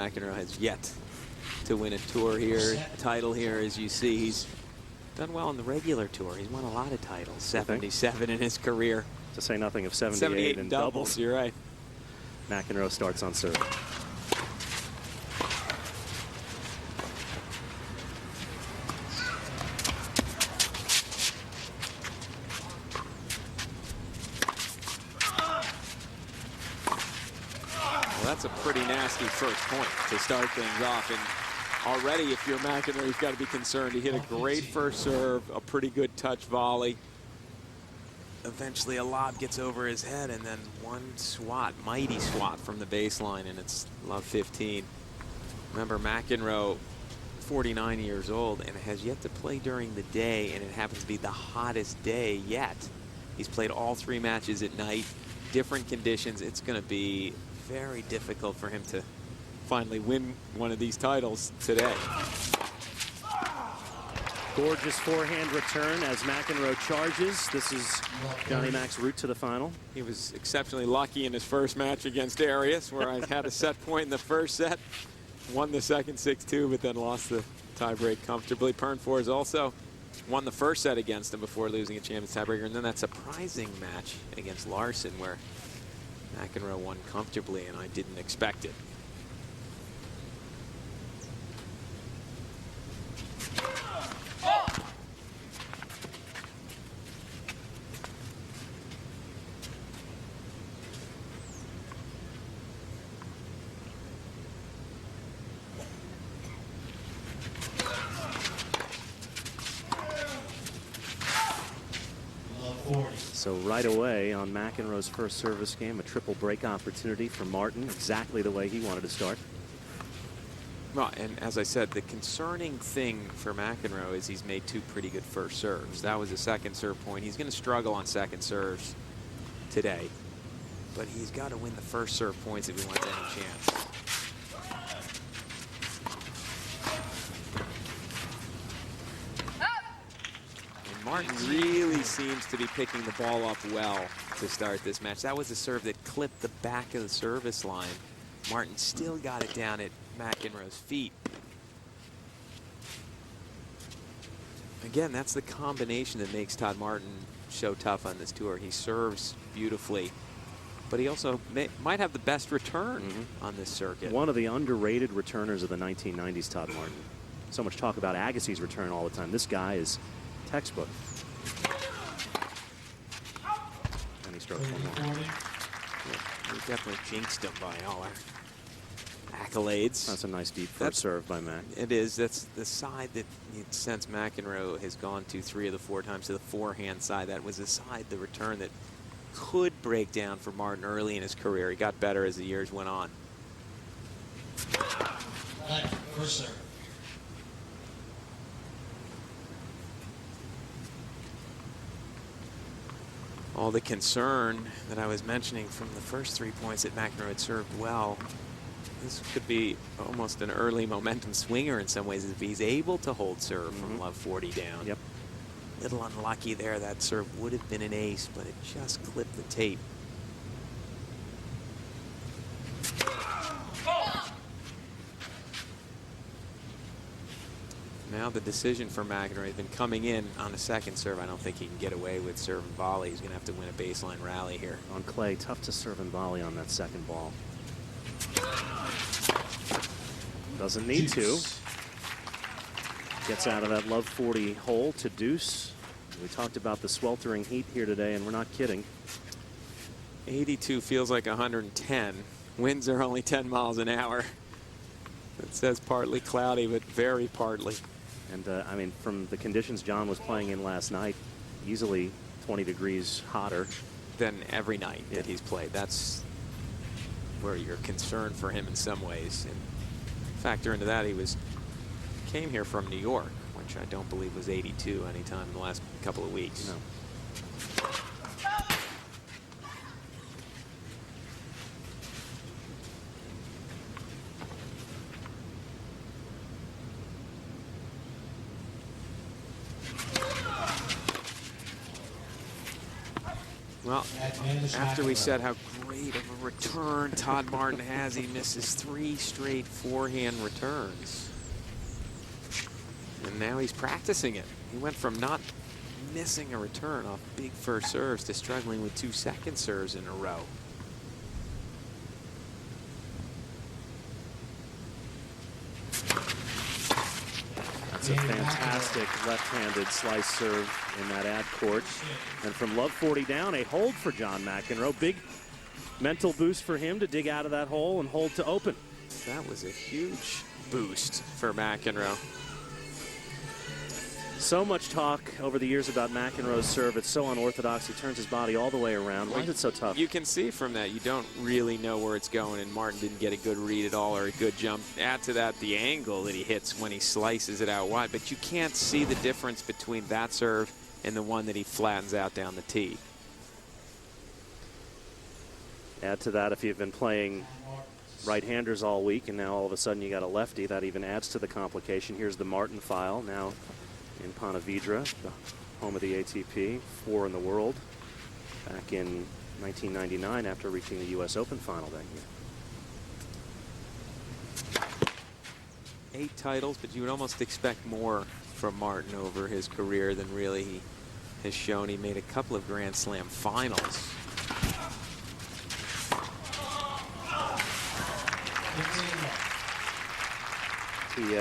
McEnroe has yet to win a tour here, title here. As you see, he's done well on the regular tour. He's won a lot of titles, 77 in his career. To say nothing of 78 in doubles. You're right. McEnroe starts on serve. Well, that's a pretty nasty first point to start things off. And already, if you're McEnroe, you've got to be concerned. He hit a great first serve, a pretty good touch volley. Eventually, a lob gets over his head, and then one swat, mighty swat from the baseline, and it's love 15. Remember, McEnroe, 49 years old, and has yet to play during the day, and it happens to be the hottest day yet. He's played all 3 matches at night, different conditions. It's going to be very difficult for him to finally win one of these titles today. Gorgeous forehand return as McEnroe charges. This is Johnny Mac's route to the final. He was exceptionally lucky in his first match against Arias, where I had a set point in the first set, won the second 6-2, but then lost the tiebreak comfortably. Pernfors also won the first set against him before losing a Champions tiebreaker, and then that surprising match against Larson where McEnroe won comfortably, and I didn't expect it. So right away on McEnroe's first service game, a triple break opportunity for Martin, exactly the way he wanted to start. Well, and as I said, the concerning thing for McEnroe is he's made 2 pretty good first serves. That was a second serve point. He's going to struggle on second serves today, but he's got to win the first serve points if he wants any chance. Martin really seems to be picking the ball up well to start this match. That was a serve that clipped the back of the service line. Martin still got it down at McEnroe's feet. Again, that's the combination that makes Todd Martin so tough on this tour. He serves beautifully, but he also might have the best return on this circuit. One of the underrated returners of the 1990s, Todd Martin. So much talk about Agassi's return all the time. This guy is textbook. And he strokes one more. Yeah, we definitely jinxed him by all our accolades. That's a nice deep first serve by Mac. It is. That's the side that since McEnroe has gone to 3 of the 4 times to the forehand side. That was the side, the return that could break down for Martin early in his career. He got better as the years went on. First serve. All the concern that I was mentioning from the first 3 points that McEnroe had served well. This could be almost an early momentum swinger in some ways if he's able to hold serve from love 40 down. Yep. Little unlucky there. That serve would have been an ace, but it just clipped the tape. Now the decision for McEnroe has been coming in on a second serve. I don't think he can get away with serve and volley. He's going to have to win a baseline rally here. On clay, tough to serve and volley on that second ball. Doesn't need to. Gets out of that love 40 hole to deuce. We talked about the sweltering heat here today, and we're not kidding. 82 feels like 110. Winds are only 10 miles an hour. It says partly cloudy, but very partly. And I mean, from the conditions John was playing in last night, easily 20 degrees hotter than every night that he's played. That's where you're concerned for him in some ways. And factor into that, he came here from New York, which I don't believe was 82 anytime in the last couple of weeks. No. Well, after we said how great straight of a return Todd Martin has. He misses 3 straight forehand returns. And now he's practicing it. He went from not missing a return off big first serves to struggling with 2 second serves in a row. That's a fantastic left-handed slice serve in that ad court. And from love 40 down, a hold for John McEnroe. Big mental boost for him to dig out of that hole and hold to open. That was a huge boost for McEnroe. So much talk over the years about McEnroe's serve. It's so unorthodox. He turns his body all the way around. Why is it so tough? You can see from that you don't really know where it's going, and Martin didn't get a good read at all or a good jump. Add to that the angle that he hits when he slices it out wide, but you can't see the difference between that serve and the one that he flattens out down the tee. Add to that if you've been playing right-handers all week and now all of a sudden you got a lefty, that even adds to the complication. Here's the Martin file now in Ponte Vedra, the home of the ATP, 4 in the world, back in 1999 after reaching the U.S. Open final that year. 8 titles, but you would almost expect more from Martin over his career than really he has shown. He made a couple of Grand Slam finals. He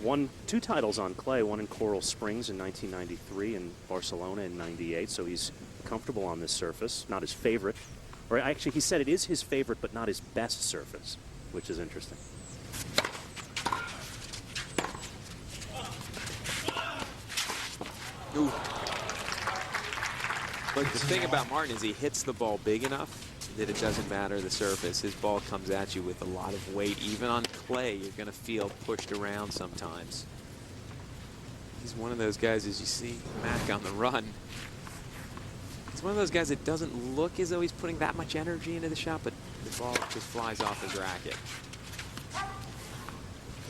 won 2 titles on clay, one in Coral Springs in 1993 and Barcelona in 98, so he's comfortable on this surface. Not his favorite. Or actually, he said it is his favorite, but not his best surface, which is interesting. Ooh. But the thing about Martin is he hits the ball big enough that it doesn't matter the surface. His ball comes at you with a lot of weight. Even on clay, you're going to feel pushed around sometimes. He's one of those guys, as you see Mac on the run. He's one of those guys that doesn't look as though he's putting that much energy into the shot, but the ball just flies off his racket.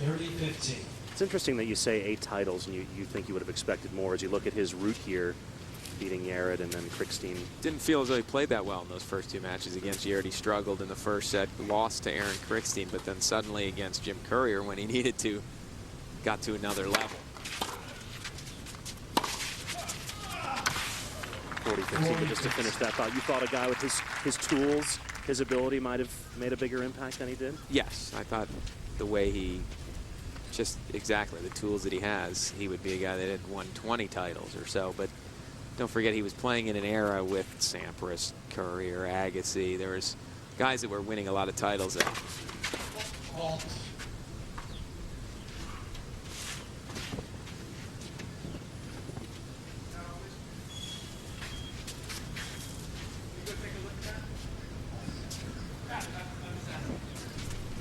30-15. It's interesting that you say 8 titles and you think you would have expected more as you look at his route here, beating Yared and then Krickstein. Didn't feel as though he played that well in those first 2 matches against Yared. He struggled in the first set, lost to Aaron Krickstein, but then suddenly against Jim Courier when he needed to, got to another level. 40-15, but just to finish that thought, you thought a guy with his tools, his ability might have made a bigger impact than he did? Yes, I thought the way he, just exactly the tools that he has, he would be a guy that had won 20 titles or so, but don't forget he was playing in an era with Sampras, Courier, Agassi. There was guys that were winning a lot of titles then.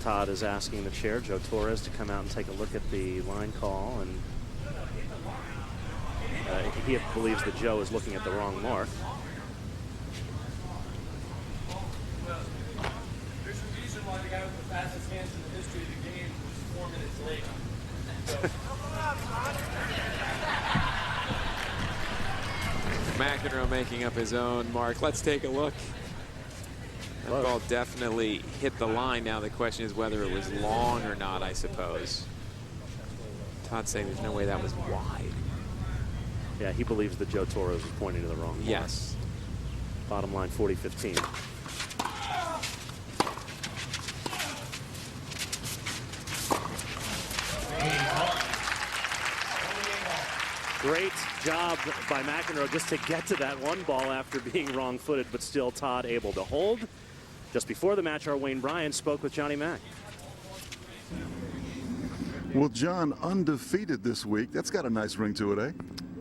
Todd is asking the chair, Joe Torres, to come out and take a look at the line call, and he believes that Joe is looking at the wrong mark. There's a reason why the guy with the fastest hands in the history of the game was 4 minutes late. McEnroe making up his own mark. Let's take a look. That ball definitely hit the line. Now the question is whether it was long or not, I suppose. Todd's saying there's no way that was wide. Yeah, he believes that Joe Torres was pointing to the wrong mark. Yes. Bottom line, 40-15. Great job by McEnroe just to get to that one ball after being wrong-footed, but still Todd able to hold. Just before the match, our Wayne Bryan spoke with Johnny Mac. Well, John, undefeated this week. That's got a nice ring to it, eh?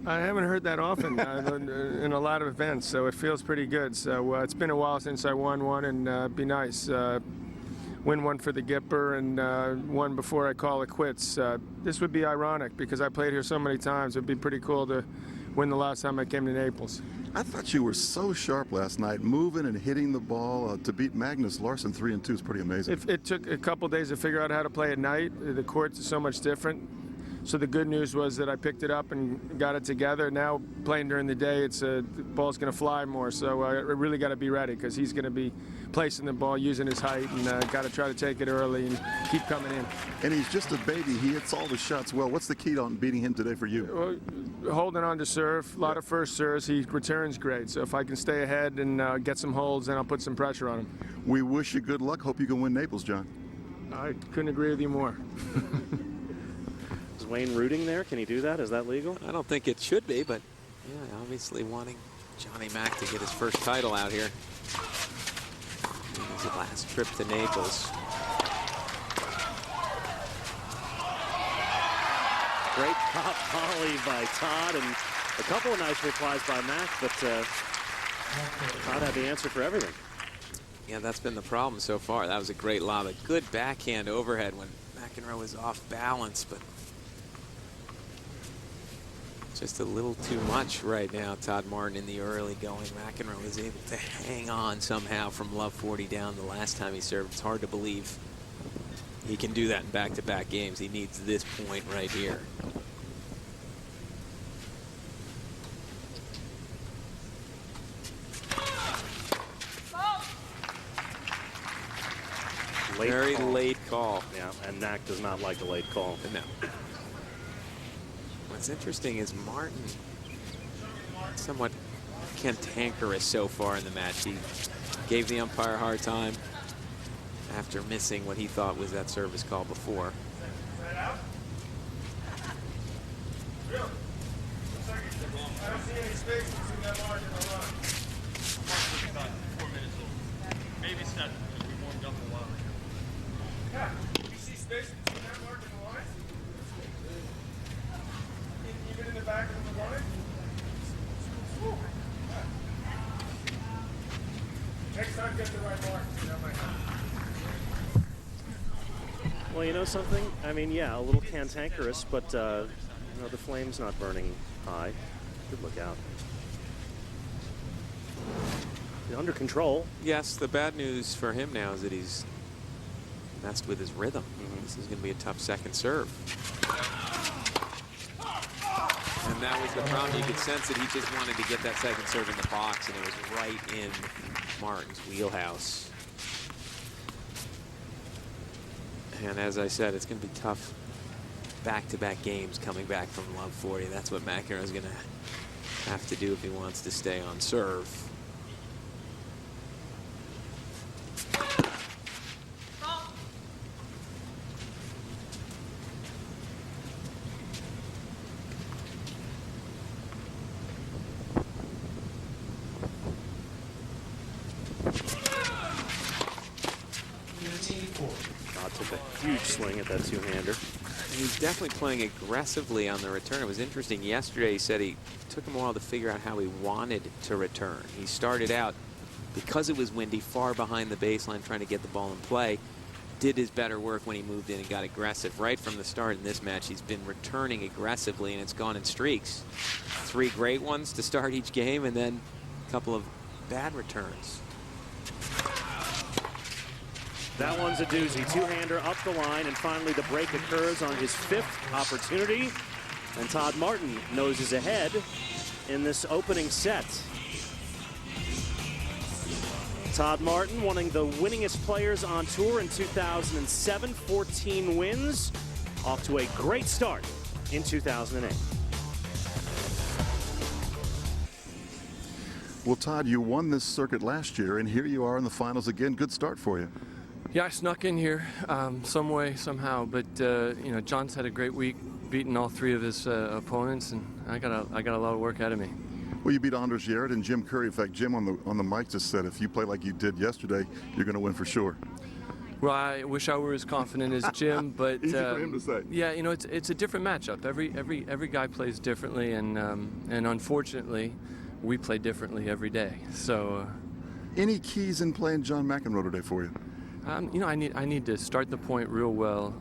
I haven't heard that often in a lot of events, so it feels pretty good. So it's been a while since I won one, and it'd be nice. Win one for the Gipper and one before I call it quits. This would be ironic because I played here so many times. It'd be pretty cool to win the last time I came to Naples. I thought you were so sharp last night, moving and hitting the ball. To beat Magnus Larsson 3-2 is pretty amazing. It took a couple days to figure out how to play at night. The courts are so much different. So the good news was that I picked it up and got it together. Now playing during the day, the ball's going to fly more. So I really got to be ready because he's going to be placing the ball, using his height, and got to try to take it early and keep coming in. And he's just a baby. He hits all the shots well. What's the key on beating him today for you? Well, holding on to serve, a lot of first serves. He returns great. So if I can stay ahead and get some holds, then I'll put some pressure on him. We wish you good luck. Hope you can win Naples, John. I couldn't agree with you more. Is Wayne rooting there? Can he do that? Is that legal? I don't think it should be, but yeah, obviously wanting Johnny Mac to get his first title out here. His last trip to Naples. Great pop volley by Todd, and a couple of nice replies by Mac, but Todd had the answer for everything. Yeah, that's been the problem so far. That was a great lob. A good backhand overhead when McEnroe was off balance, but just a little too much right now. Todd Martin in the early going. McEnroe was able to hang on somehow from love 40 down the last time he served. It's hard to believe he can do that in back-to-back games. He needs this point right here. Very late call. Yeah, and Mac does not like a late call. No. What's interesting is Martin, somewhat cantankerous so far in the match. He gave the umpire a hard time after missing what he thought was that service call before. Maybe step. We warmed up a while ago. Yeah. You see space between that mark and the line? Even in the back of the line? Next time, get the right mark. That might help. Well, you know something? I mean, yeah, a little cantankerous, but you know, the flame's not burning high. Good look out. Under control. Yes, the bad news for him now is that he's messed with his rhythm. This is going to be a tough second serve. And that was the problem. You could sense that he just wanted to get that second serve in the box, and it was right in Martin's wheelhouse. And as I said, it's going to be tough back-to-back games coming back from love 40. That's what McEnroe is going to have to do if he wants to stay on serve. Took a huge swing at that two-hander. He's definitely playing aggressively on the return. It was interesting. Yesterday he said he took him a while to figure out how he wanted to return. He started out, because it was windy, far behind the baseline trying to get the ball in play. Did his better work when he moved in and got aggressive. Right from the start in this match, he's been returning aggressively, and it's gone in streaks. 3 great ones to start each game, and then a couple of bad returns. That one's a doozy. Two-hander up the line, and finally the break occurs on his 5th opportunity. And Todd Martin noses ahead in this opening set. Todd Martin, one of the winningest players on tour in 2007, 14 wins, off to a great start in 2008. Well, Todd, you won this circuit last year, and here you are in the finals again. Good start for you. Yeah, I snuck in here some way, somehow, but you know, John's had a great week, beating all 3 of his opponents, and I got a lot of work ahead of me. Well, you beat Anders Jarrett and Jim Curry. In fact, Jim on the mic just said if you play like you did yesterday, you're going to win for sure. Well, I wish I were as confident as Jim, but easy for him to say. Yeah, you know, it's a different matchup. Every guy plays differently, and unfortunately, we play differently every day. So, any keys in playing John McEnroe today for you? you know, I need to start the point real well,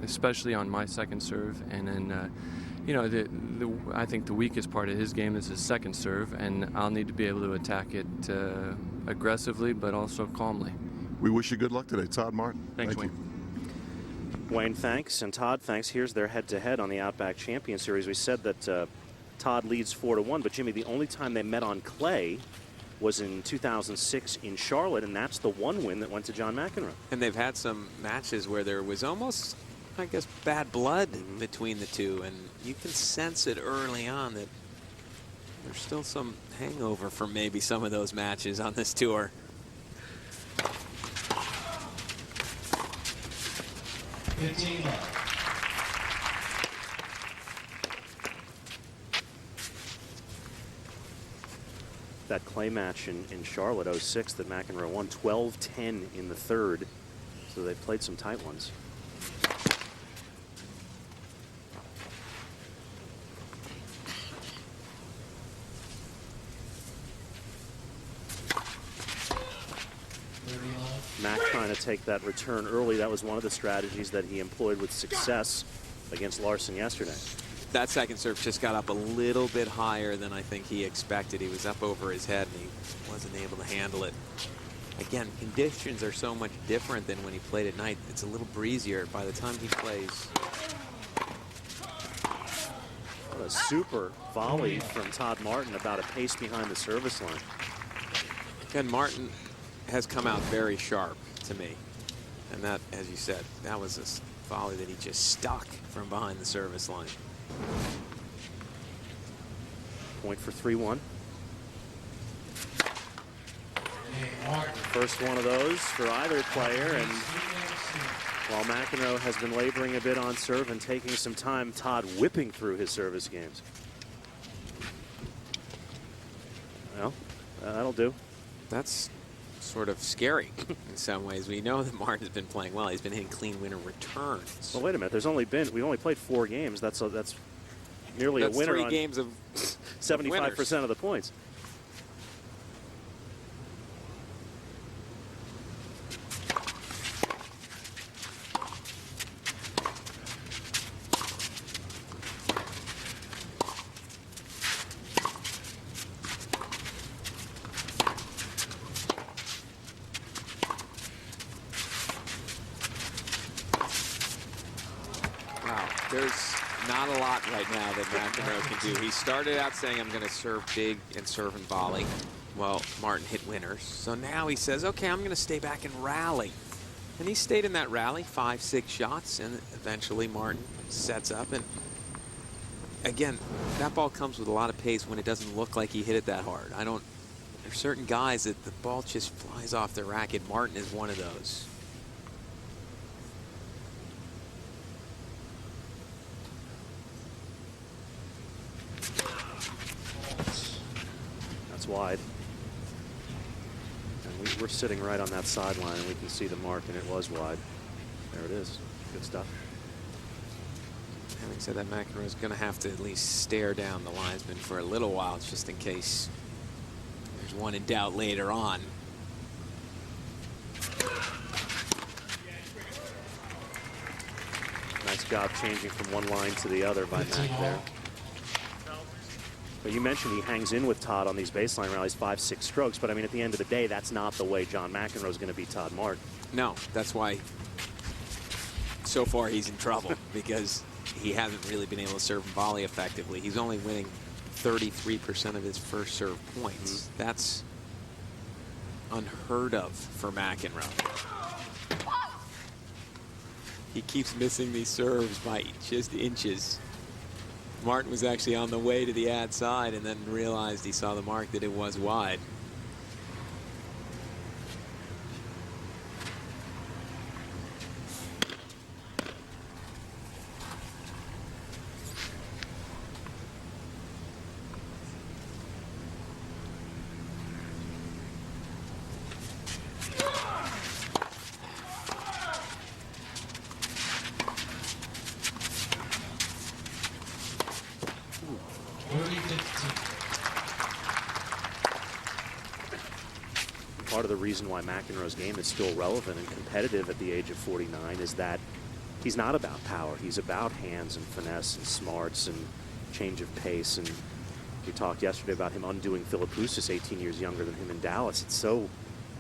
especially on my second serve, and then. You know, I think the weakest part of his game is his second serve, and I'll need to be able to attack it aggressively, but also calmly. We wish you good luck today, Todd Martin. Thanks, Thank Wayne. you. Wayne, thanks. And Todd, thanks. Here's their head-to-head on the Outback Champion Series. We said that Todd leads 4-1, but Jimmy, the only time they met on clay was in 2006 in Charlotte, and that's the one win that went to John McEnroe. And they've had some matches where there was almost, I guess, bad blood between the two, and you can sense it early on that there's still some hangover from maybe some of those matches on this tour. That clay match in Charlotte 06 that McEnroe won 12-10 in the third. So they played some tight ones. Mac trying to take that return early. That was one of the strategies that he employed with success against Larson yesterday. That second serve just got up a little bit higher than I think he expected. He was up over his head and he wasn't able to handle it. Again, conditions are so much different than when he played at night. It's a little breezier by the time he plays. What a super volley from Todd Martin, about a pace behind the service line. Again, Martin has come out very sharp to me. And that, as you said, that was a volley that he just stuck from behind the service line. Point for 3-1. First one of those for either player, and while McEnroe has been laboring a bit on serve and taking some time, Todd whipping through his service games. Well, that'll do. That's sort of scary in some ways. We know that Martin's been playing well. He's been hitting clean winner returns. Well, wait a minute. We've only played 4 games. That's nearly a winner 3 on games of 75% of the points. There's not a lot right now that McEnroe can do. He started out saying, I'm going to serve big and serve and volley. Well, Martin hit winners. So now he says, okay, I'm going to stay back and rally. And he stayed in that rally, 5-6 shots, and eventually Martin sets up. And again, that ball comes with a lot of pace when it doesn't look like he hit it that hard. There's certain guys that the ball just flies off their racket. Martin is one of those. Wide. And we're sitting right on that sideline, and we can see the mark, and it was wide. There it is. Good stuff. Having said that, McEnroe is going to have to at least stare down the linesman for a little while, just in case there's one in doubt later on. Nice job changing from one line to the other by Mac there. But you mentioned he hangs in with Todd on these baseline rallies, 5-6 strokes. But I mean, at the end of the day, that's not the way John McEnroe is going to beat Todd Martin. No, that's why so far he's in trouble, because he hasn't really been able to serve and volley effectively. He's only winning 33% of his first serve points. That's unheard of for McEnroe. He keeps missing these serves by just inches. Martin was actually on the way to the ad side and then realized he saw the mark that it was wide. Part of the reason why McEnroe's game is still relevant and competitive at the age of 49 is that he's not about power. He's about hands and finesse and smarts and change of pace. And we talked yesterday about him undoing Philippoussis, 18 years younger than him in Dallas. It's so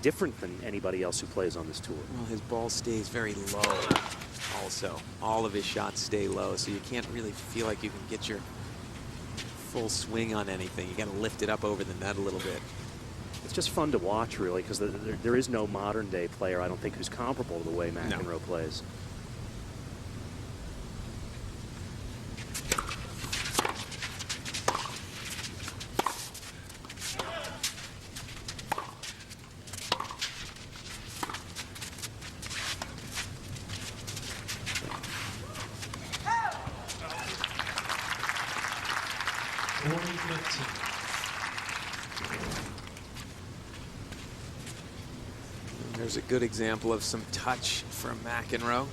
different than anybody else who plays on this tour. Well, his ball stays very low. also. All of his shots stay low, so you can't really feel like you can get your full swing on anything. You got to lift it up over the net a little bit. It's just fun to watch, really, because there is no modern-day player, I don't think, who's comparable to the way McEnroe plays. There's a good example of some touch from McEnroe.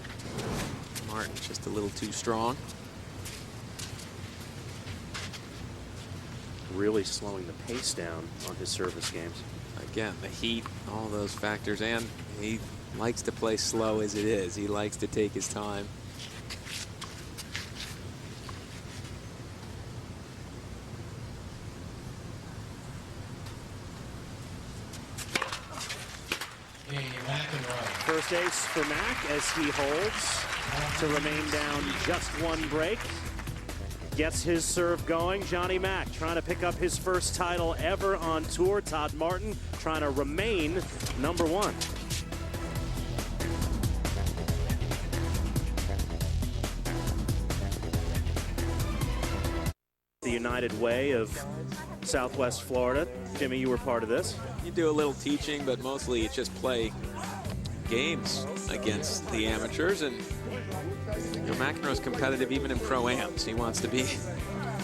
Martin just a little too strong. Really slowing the pace down on his service games. Again, the heat, all those factors, and he likes to play slow as it is. He likes to take his time. First ace for Mac as he holds to remain down just one break. Gets his serve going. Johnny Mac trying to pick up his first title ever on tour. Todd Martin trying to remain number one. The United Way of Southwest Florida. Jimmy, you were part of this. You do a little teaching, but mostly you just play games against the amateurs, and McEnroe's competitive even in pro-ams. He wants to be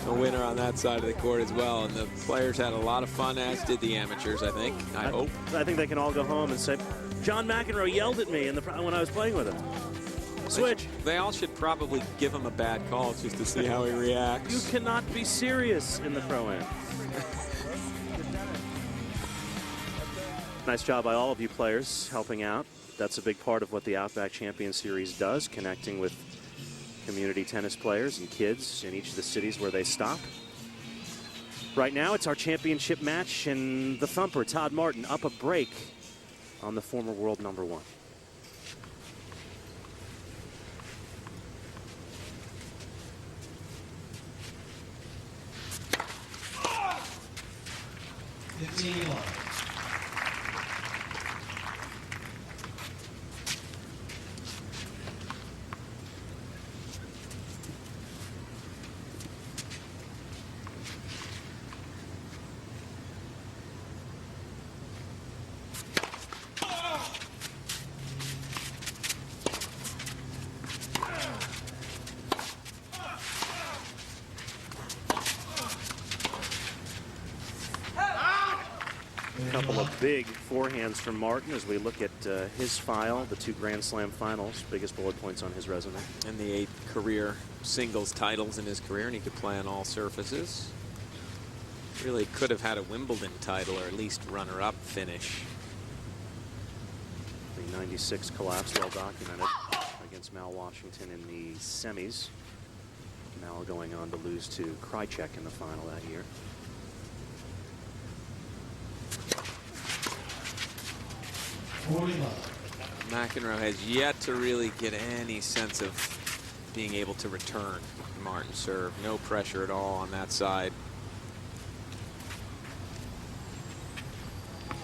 a winner on that side of the court as well, and the players had a lot of fun, as did the amateurs, I think. I hope. I think they can all go home and say, John McEnroe yelled at me when I was playing with him. Switch. They all should probably give him a bad call just to see how he reacts. You cannot be serious in the pro-am. Nice job by all of you players helping out. That's a big part of what the Outback Champion Series does, connecting with community tennis players and kids in each of the cities where they stop. Right now, it's our championship match, and the thumper, Todd Martin, up a break on the former world number one. Couple of big forehands from Martin as we look at his file, the 2 Grand Slam finals, biggest bullet points on his resume. And the 8 career singles titles in his career, and he could play on all surfaces. Really could have had a Wimbledon title, or at least runner-up finish. The 96 collapse, well documented, against Mal Washington in the semis. Mal going on to lose to Krajicek in the final that year. McEnroe has yet to really get any sense of being able to return Martin's serve. No pressure at all on that side.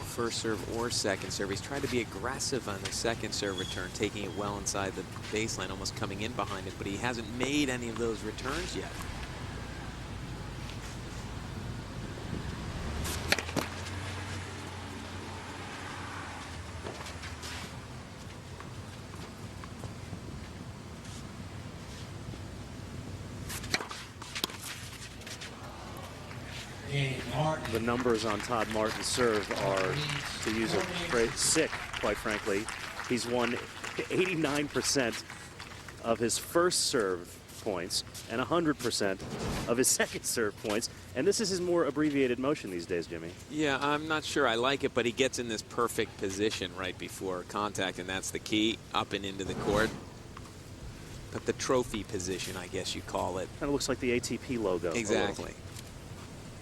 First serve or second serve. He's tried to be aggressive on the second serve return, taking it well inside the baseline, almost coming in behind it, but he hasn't made any of those returns yet. The numbers on Todd Martin's serve are, to use a phrase, sick, quite frankly. He's won 89% of his first serve points and 100% of his second serve points. And this is his more abbreviated motion these days, Jimmy. Yeah, I'm not sure I like it, but he gets in this perfect position right before contact, and that's the key, up and into the court. But the trophy position, I guess you call it. Kind of looks like the ATP logo. Exactly.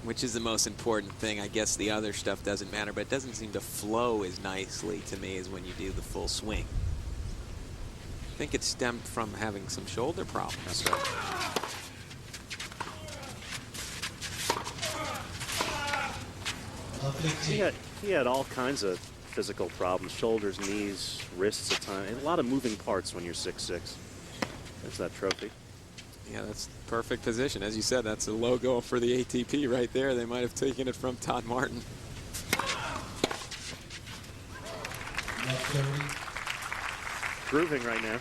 Which is the most important thing. I guess the other stuff doesn't matter, but it doesn't seem to flow as nicely to me as when you do the full swing. think it stemmed from having some shoulder problems. So. He had all kinds of physical problems, shoulders, knees, wrists at times. A lot of moving parts when you're 6'6". There's that trophy. Yeah, that's the perfect position. As you said, that's the logo for the ATP right there. They might have taken it from Todd Martin. Grooving right now.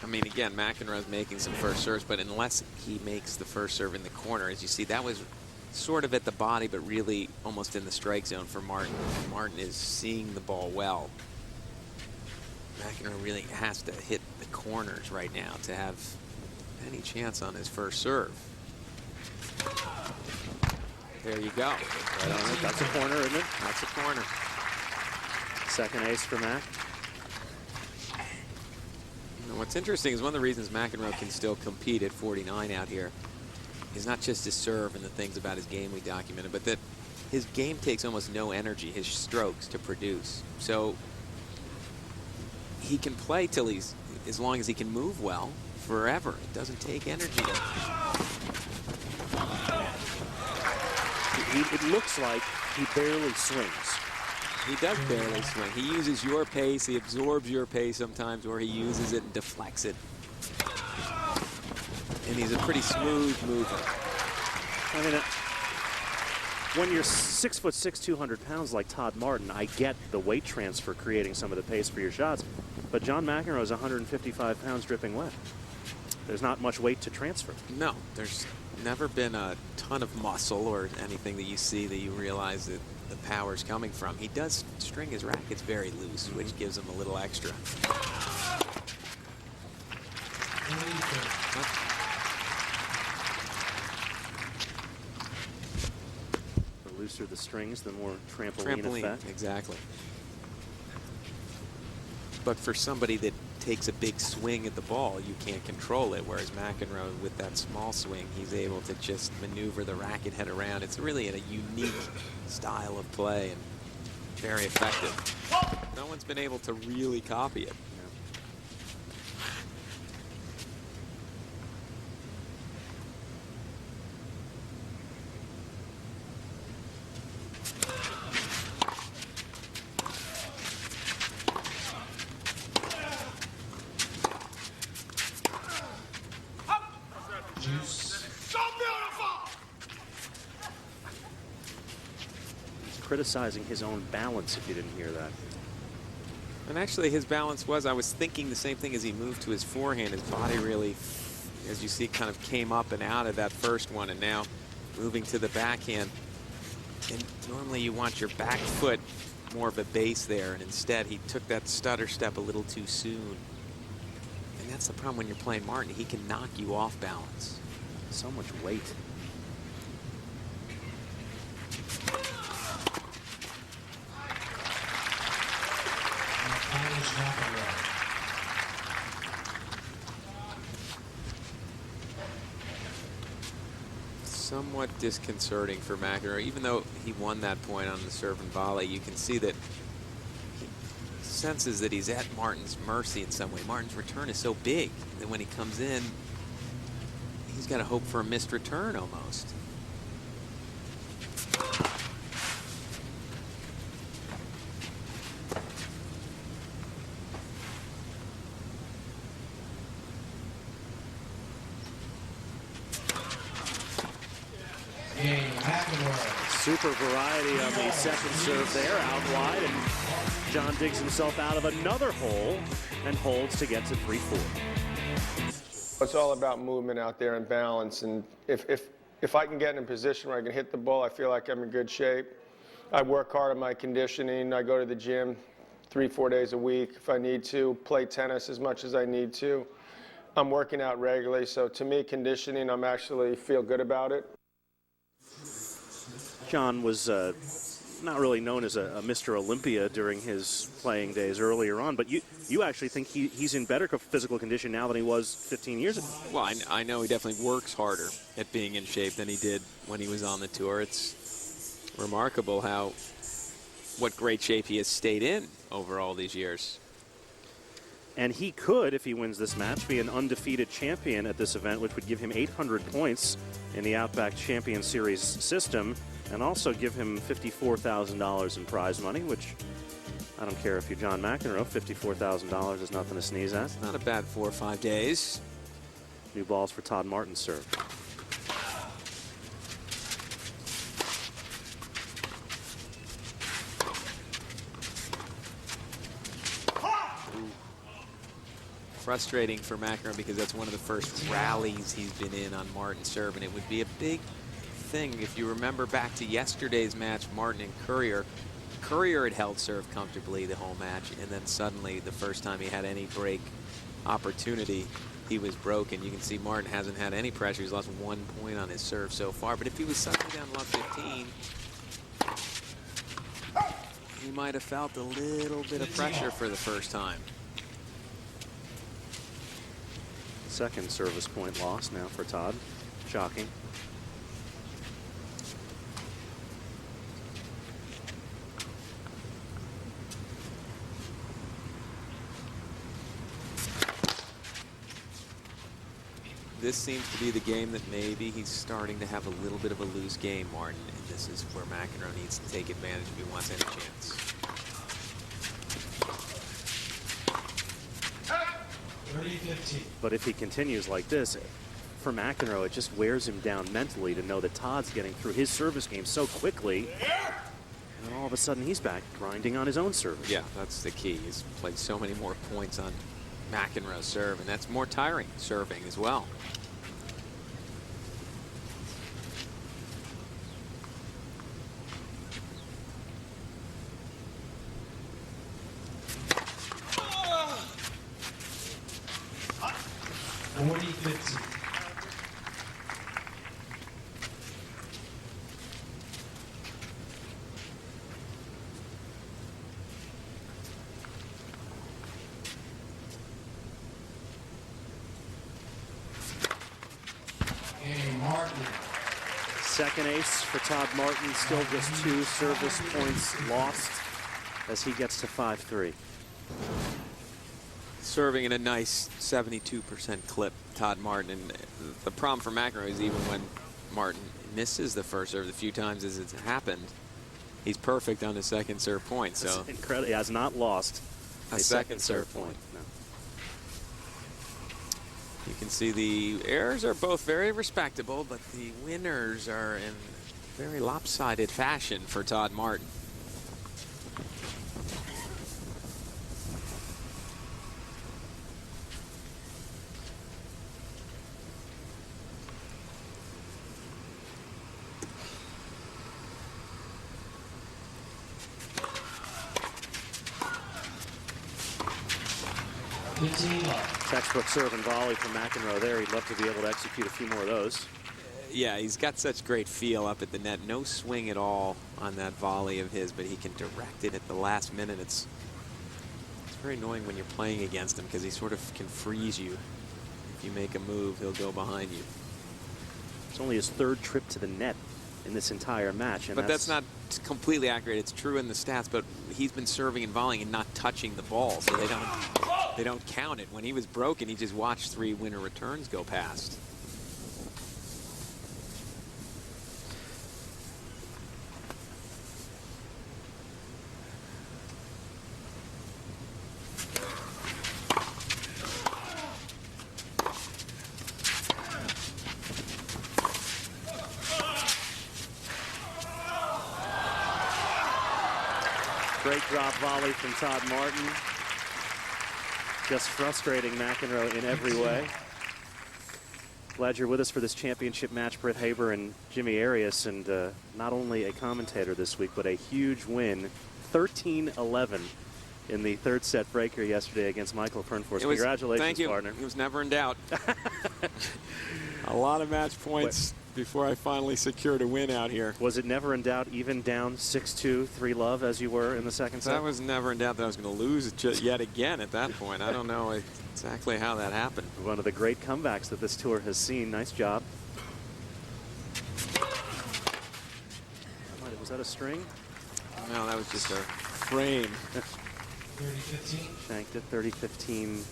I mean, again, McEnroe's making some first serves, but unless he makes the first serve in the corner, as you see, that was sort of at the body, but really almost in the strike zone for Martin. Martin is seeing the ball well. McEnroe really has to hit the corners right now to have any chance on his first serve. There you go. Right on it. That's a corner, isn't it? That's a corner. Second ace for Mac. You know, what's interesting is one of the reasons McEnroe can still compete at 49 out here is not just his serve and the things about his game we documented, but that his game takes almost no energy, his strokes, to produce. So he can play till he's, as long as he can move well, forever. It doesn't take energy. It looks like he barely swings. He does barely swing. He uses your pace, he absorbs your pace sometimes, or he uses it and deflects it. And he's a pretty smooth mover. I mean, when you're 6'6", 200 pounds like Todd Martin, I get the weight transfer creating some of the pace for your shots. But John McEnroe is 155 pounds dripping wet. There's not much weight to transfer. No, there's never been a ton of muscle or anything that you see that you realize that the power's coming from. He does string his rackets very loose, which gives him a little extra. The looser the strings, the more trampoline effect. Exactly. But for somebody that takes a big swing at the ball, you can't control it, whereas McEnroe, with that small swing, he's able to just maneuver the racket head around. It's really a unique style of play and very effective. No one's been able to really copy it. Criticizing his own balance, if you didn't hear that. And actually his balance was, I was thinking the same thing as he moved to his forehand. His body really, as you see, kind of came up and out of that first one, and now moving to the backhand. And normally you want your back foot more of a base there, and instead he took that stutter step a little too soon. And that's the problem when you're playing Martin. He can knock you off balance. So much weight. Somewhat disconcerting for McEnroe. Even though he won that point on the serve and volley, you can see that he senses that he's at Martin's mercy in some way. Martin's return is so big that when he comes in, he's got to hope for a missed return almost. Super variety on the second serve there, out wide, and John digs himself out of another hole and holds to get to 3-4. It's all about movement out there and balance, and if I can get in a position where I can hit the ball, I feel like I'm in good shape. I work hard on my conditioning. I go to the gym 3-4 days a week if I need to, play tennis as much as I need to. I'm working out regularly, so to me, conditioning, I'm actually feel good about it. John was not really known as a Mr. Olympia during his playing days earlier on, but you actually think he's in better physical condition now than he was 15 years ago? Well, I know he definitely works harder at being in shape than he did when he was on the tour. It's remarkable what great shape he has stayed in over all these years. And he could, if he wins this match, be an undefeated champion at this event, which would give him 800 points in the Outback Champion Series system, and also give him $54,000 in prize money, which I don't care if you're John McEnroe, $54,000 is nothing to sneeze at. Not a bad 4 or 5 days. New balls for Todd Martin's serve. Frustrating for McEnroe because that's one of the first rallies he's been in on Martin's serve, and it would be a big thing if you remember back to yesterday's match, Martin and Courier. Courier had held serve comfortably the whole match, and then suddenly the first time he had any break opportunity, he was broken. You can see Martin hasn't had any pressure. He's lost 1 point on his serve so far, but if he was suddenly down love 15, he might have felt a little bit of pressure for the first time. Second service point loss now for Todd. Shocking. This seems to be the game that maybe he's starting to have a little bit of a loose game, Martin, and this is where McEnroe needs to take advantage if he wants any chance. But if he continues like this, for McEnroe, it just wears him down mentally to know that Todd's getting through his service game so quickly. And all of a sudden, he's back grinding on his own service. Yeah, that's the key. He's played so many more points on McEnroe's serve, and that's more tiring serving as well. Second ace for Todd Martin, still just 2 service points lost as he gets to 5-3. Serving in a nice 72% clip, Todd Martin. And the problem for McEnroe is even when Martin misses the first serve, the few times as it's happened, he's perfect on his second serve point. So that's incredible. He has not lost a second serve point. No. You can see the errors are both very respectable, but the winners are in very lopsided fashion for Todd Martin. Textbook serve and volley from McEnroe there. He'd love to be able to execute a few more of those. Yeah, he's got such great feel up at the net. No swing at all on that volley of his, but he can direct it at the last minute. It's very annoying when you're playing against him because he sort of can freeze you. If you make a move, he'll go behind you. It's only his 3rd trip to the net in this entire match. And but that's not completely accurate. It's true in the stats, but he's been serving and volleying and not touching the ball, so they don't count it. When he was broken, he just watched 3 winner returns go past. Great drop volley from Todd Martin. Just frustrating McEnroe in every way. Glad you're with us for this championship match, Britt Haber and Jimmy Arias, and not only a commentator this week, but a huge win, 13-11 in the 3rd set breaker yesterday against Michael Pernfors. Congratulations, thank you. Partner. He was never in doubt. A lot of match points before I finally secured a win out here. Was it never in doubt, even down 6-2, 3-love as you were in the 2nd set? That was never in doubt that I was going to lose yet again at that point. I don't know exactly how that happened. One of the great comebacks that this tour has seen. Nice job. Was that a string? No, that was just a frame. Banked at 30-15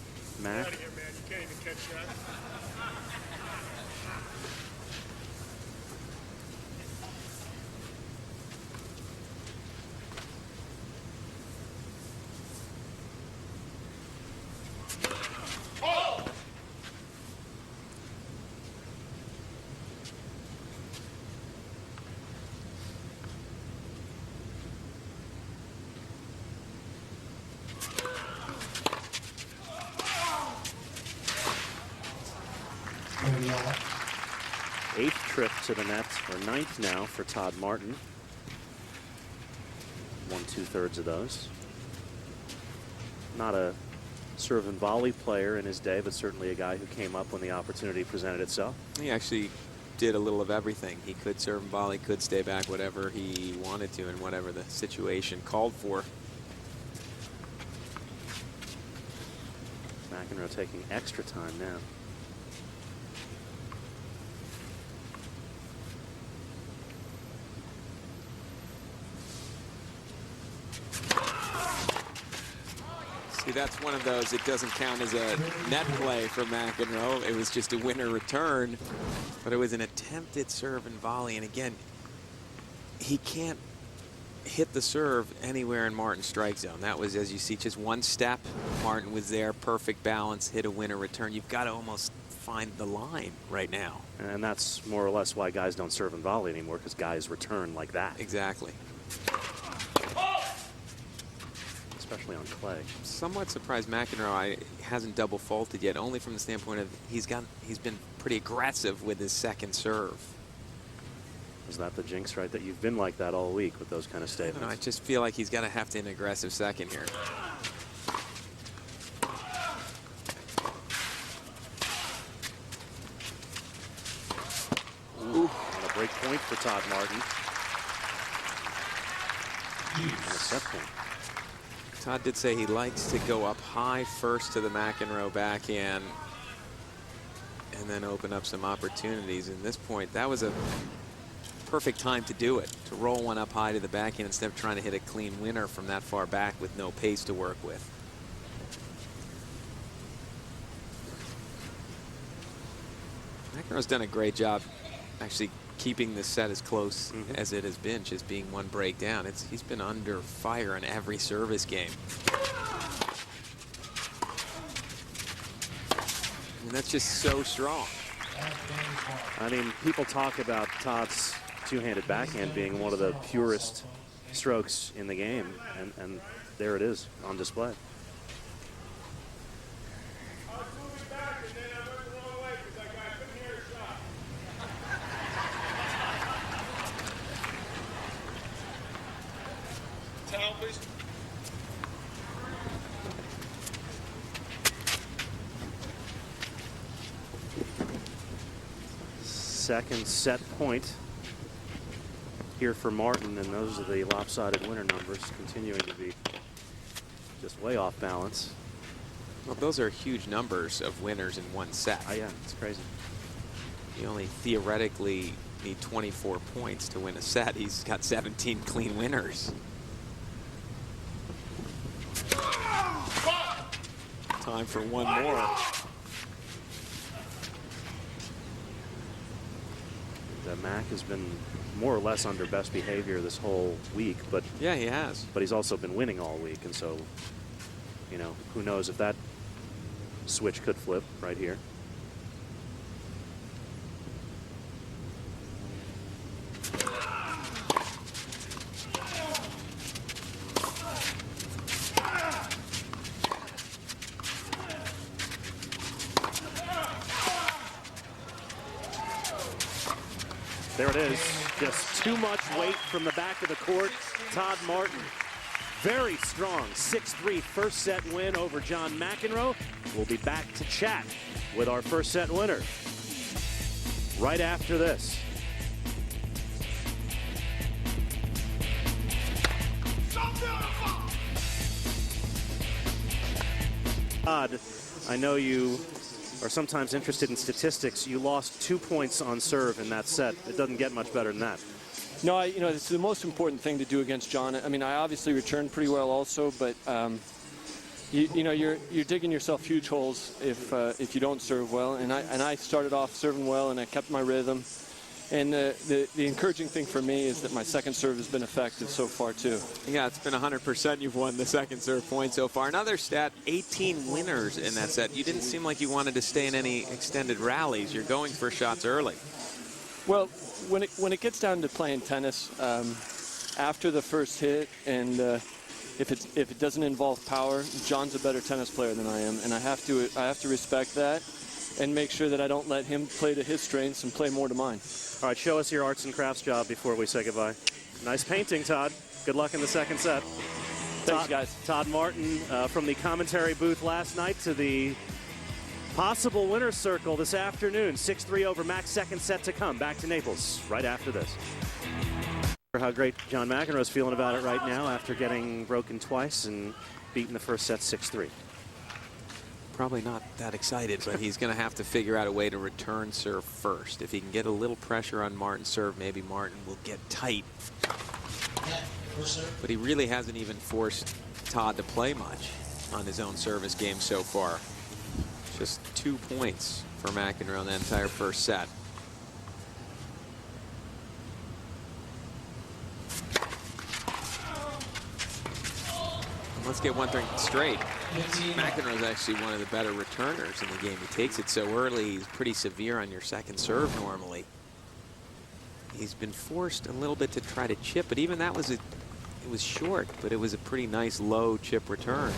Mac. Out of here, man. You can't even catch that. Eighth trip to the net, or ninth now for Todd Martin. 1 2/3 of those. Not a serve and volley player in his day, but certainly a guy who came up when the opportunity presented itself. He actually did a little of everything. He could serve and volley, could stay back, whatever he wanted to and whatever the situation called for. McEnroe taking extra time now. See, that's one of those, it doesn't count as a net play for McEnroe. It was just a winner return, but it was an attempted serve and volley. And again, he can't hit the serve anywhere in Martin's strike zone. That was, as you see, just one step. Martin was there, perfect balance, hit a winner return. You've got to almost find the line right now. And that's more or less why guys don't serve and volley anymore, because guys return like that. Exactly. Especially on clay. Somewhat surprised McEnroe hasn't double faulted yet, only from the standpoint of he's been pretty aggressive with his second serve. Is that the jinx, right? That you've been like that all week with those kind of statements? I just feel like he's got to have to an aggressive second here. Ooh, and a break point for Todd Martin. And a set point. Todd did say he likes to go up high first to the McEnroe backhand and then open up some opportunities. And this point, that was a perfect time to do it, to roll one up high to the backhand instead of trying to hit a clean winner from that far back with no pace to work with. McEnroe's done a great job actually keeping this set as close as it has been, just being one break down. He's been under fire in every service game. And that's just so strong. I mean, people talk about Todd's two-handed backhand being one of the purest strokes in the game, and there it is on display. Towel, please. Second set point here for Martin, and those are the lopsided winner numbers, continuing to be just way off balance. Well, those are huge numbers of winners in one set. Oh, yeah, it's crazy. You only theoretically need 24 points to win a set. He's got 17 clean winners. Time for one more. Mac has been more or less under best behavior this whole week, but yeah, he has. But he's also been winning all week, and so, you know, who knows if that switch could flip right here. There it is. Just too much weight from the back of the court. Todd Martin, very strong 6-3 first set win over John McEnroe. We'll be back to chat with our first set winner right after this. Todd, I know you are sometimes interested in statistics. You lost 2 points on serve in that set. It doesn't get much better than that. No, it's the most important thing to do against John. I mean, I obviously returned pretty well also, but you know, you're digging yourself huge holes if you don't serve well. And I started off serving well, and I kept my rhythm. And the encouraging thing for me is that my second serve has been effective so far, too. Yeah, it's been 100% you've won the second serve point so far. Another stat, 18 winners in that set. You didn't seem like you wanted to stay in any extended rallies. You're going for shots early. Well, when it gets down to playing tennis, after the first hit, and if it doesn't involve power, John's a better tennis player than I am, and I have to respect that and make sure that I don't let him play to his strengths and play more to mine. All right, show us your arts and crafts job before we say goodbye. Nice painting, Todd. Good luck in the second set. Thanks, guys. Todd Martin from the commentary booth last night to the possible winner's circle this afternoon. 6-3 over Max, second set to come. Back to Naples right after this. How great John McEnroe's feeling about it right now after getting broken twice and beating the first set 6-3. Probably not that excited, but he's going to have to figure out a way to return serve first. If he can get a little pressure on Martin's serve, maybe Martin will get tight. But he really hasn't even forced Todd to play much on his own service game so far. Just 2 points for McEnroe in the entire first set. Let's get one thing straight. McEnroe is actually one of the better returners in the game. He takes it so early. He's pretty severe on your second serve normally. He's been forced a little bit to try to chip, but even that was it was short, but it was a pretty nice low chip return.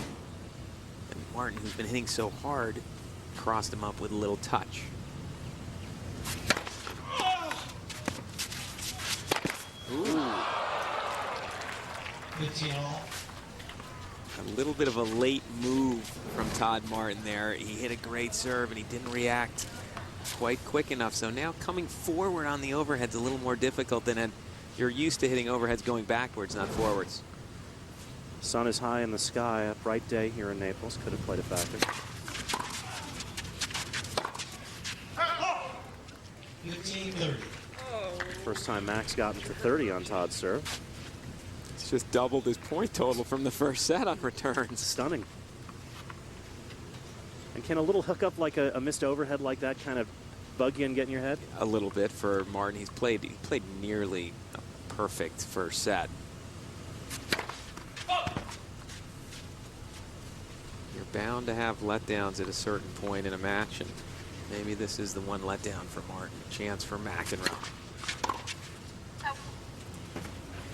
And Martin, who's been hitting so hard, crossed him up with a little touch. Ooh. A little bit of a late move from Todd Martin there. He hit a great serve and he didn't react quite quick enough. So now coming forward on the overhead's a little more difficult than you're used to hitting overheads going backwards, not forwards. Sun is high in the sky. A bright day here in Naples. Could have played a factor. 15-30. First time Max got into 30 on Todd's serve. It's just doubled his point total from the first set on returns. Stunning. And can a little hookup like a missed overhead like that kind of bug you and get in your head? A little bit for Martin. He played nearly a perfect first set. You're bound to have letdowns at a certain point in a match, and maybe this is the one letdown for Martin. Chance for McEnroe.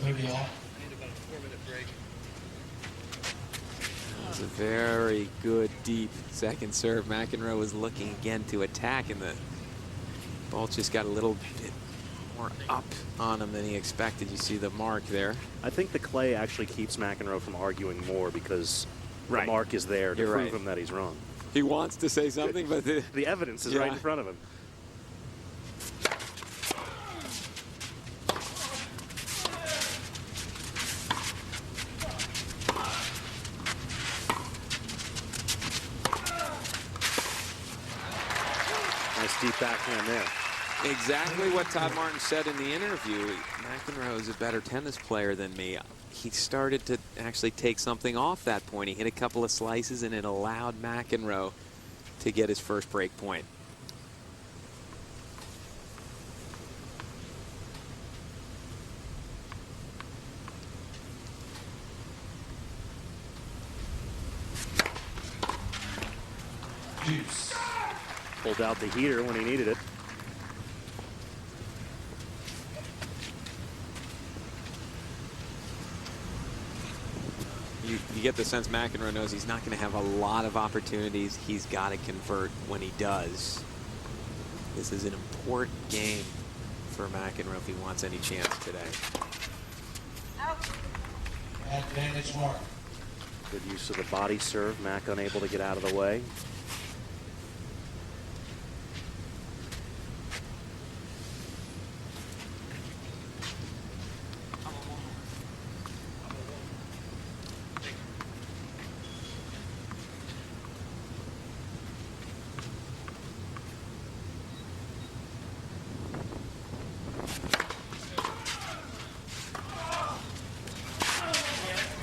Maybe all. That was a very good, deep second serve. McEnroe was looking again to attack, and the ball just got a little bit more up on him than he expected. You see the mark there. I think the clay actually keeps McEnroe from arguing more because the mark is there to prove him that he's wrong. He wants to say something, but the evidence is right in front of him. Nice deep backhand there. Exactly what Todd Martin said in the interview. McEnroe is a better tennis player than me. He started to actually take something off that point. He hit a couple of slices, and it allowed McEnroe to get his first break point. Deuce. Pulled out the heater when he needed it. You get the sense McEnroe knows he's not going to have a lot of opportunities. He's got to convert when he does. This is an important game for McEnroe if he wants any chance today. Advantage mark. Good use of the body serve. Mac unable to get out of the way.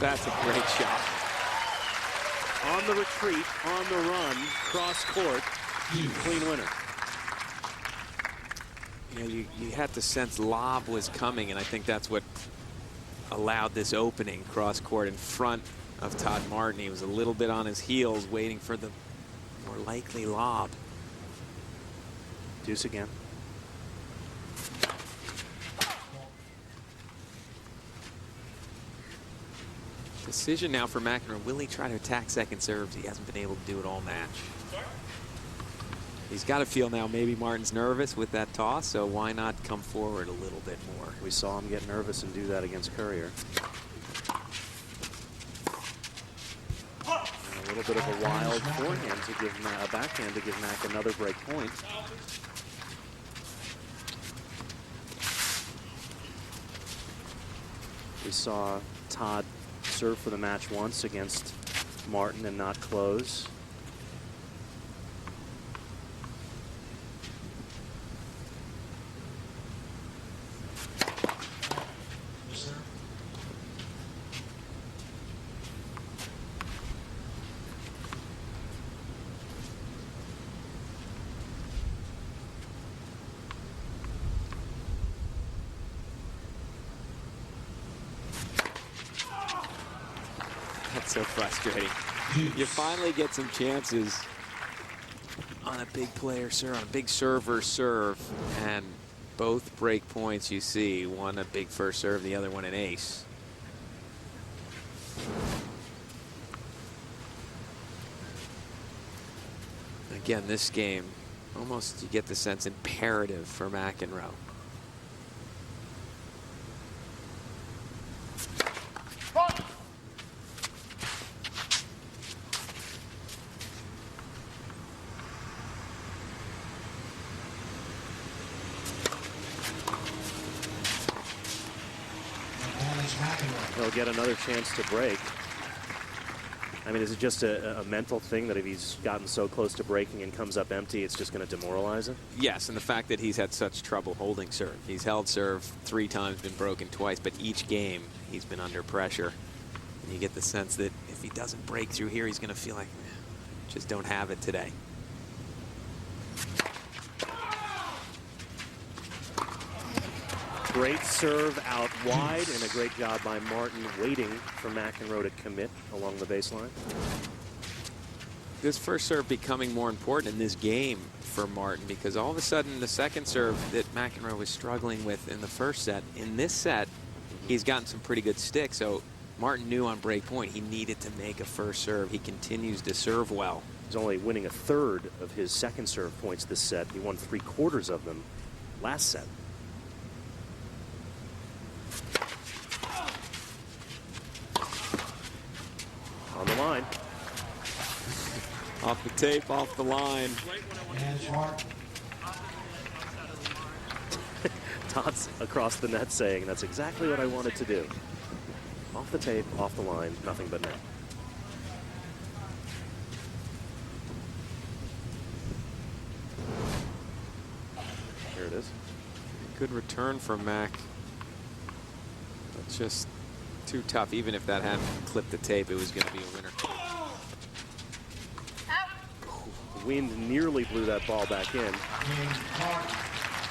That's a great shot. on the retreat, on the run, cross court, clean winner. You had to sense lob was coming, and I think that's what allowed this opening cross court in front of Todd Martin. He was a little bit on his heels waiting for the more likely lob. Deuce again. Decision now for McEnroe. Will he try to attack second serves? He hasn't been able to do it all match. He's got to feel now maybe Martin's nervous with that toss, so why not come forward a little bit more? We saw him get nervous and do that against Courier. And a little bit of a wild forehand to give a backhand to give Mac another break point. We saw Todd serve for the match once against Martin and not close. That's so frustrating. You finally get some chances on a big player serve, on a big server serve, and both break points you see, one a big first serve, the other one an ace. Again, this game, almost you get the sense imperative for McEnroe. He'll get another chance to break. I mean, is it just a mental thing that if he's gotten so close to breaking and comes up empty, it's just going to demoralize him? Yes, and the fact that he's had such trouble holding serve. He's held serve 3 times, been broken twice, but each game he's been under pressure. And you get the sense that if he doesn't break through here, he's going to feel like, just don't have it today. Great serve out wide, and a great job by Martin waiting for McEnroe to commit along the baseline. This first serve becoming more important in this game for Martin, because all of a sudden the second serve that McEnroe was struggling with in the first set, in this set, he's gotten some pretty good sticks. So Martin knew on break point he needed to make a first serve. He continues to serve well. He's only winning a third of his second serve points this set. He won 3/4 of them last set. On the line. Off the tape, off the line. Todd's across the net saying, that's exactly what I wanted to do. Off the tape, off the line, nothing but net. Here it is. Good return from Mac. But just too tough. Even if that hadn't clipped the tape, it was going to be a winner. Wind nearly blew that ball back in.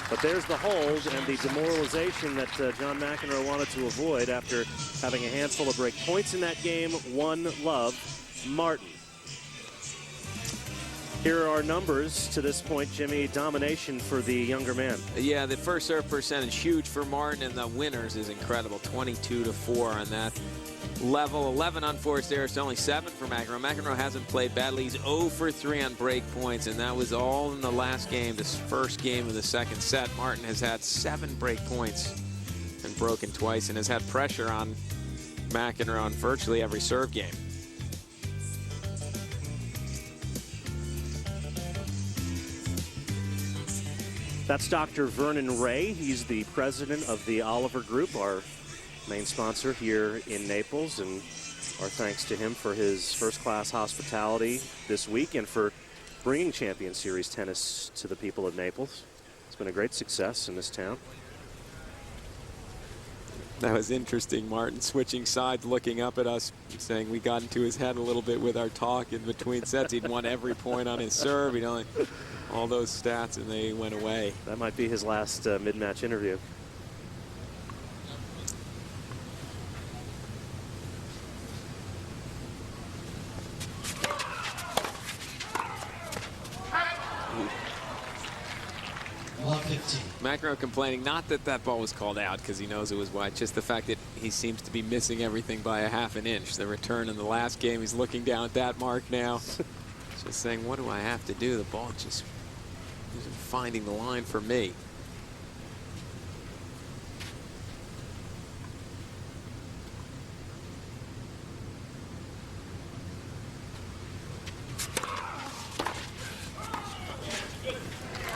But there's the hold and the demoralization that John McEnroe wanted to avoid after having a handful of break points in that game. 1-love, Martin. Here are our numbers to this point, Jimmy. Domination for the younger man. Yeah, the first serve percentage huge for Martin, and the winners is incredible. 22-4 on that level. 11 unforced errors to only 7 for McEnroe. McEnroe hasn't played badly. He's 0 for 3 on break points, and that was all in the last game, this first game of the second set. Martin has had 7 break points and broken twice, and has had pressure on McEnroe on virtually every serve game. That's Dr. Vernon Ray. He's the president of the Oliver Group, our main sponsor here in Naples, and our thanks to him for his first-class hospitality this week and for bringing Champion Series tennis to the people of Naples. It's been a great success in this town. That was interesting. Martin switching sides, looking up at us, saying we got into his head a little bit with our talk in between sets. He'd won every point on his serve. He'd only all those stats, and they went away. That might be his last mid-match interview. McEnroe complaining, not that that ball was called out because he knows it was wide, just the fact that he seems to be missing everything by a half an inch. The return in the last game, he's looking down at that mark now. Just saying, what do I have to do? The ball just isn't finding the line for me.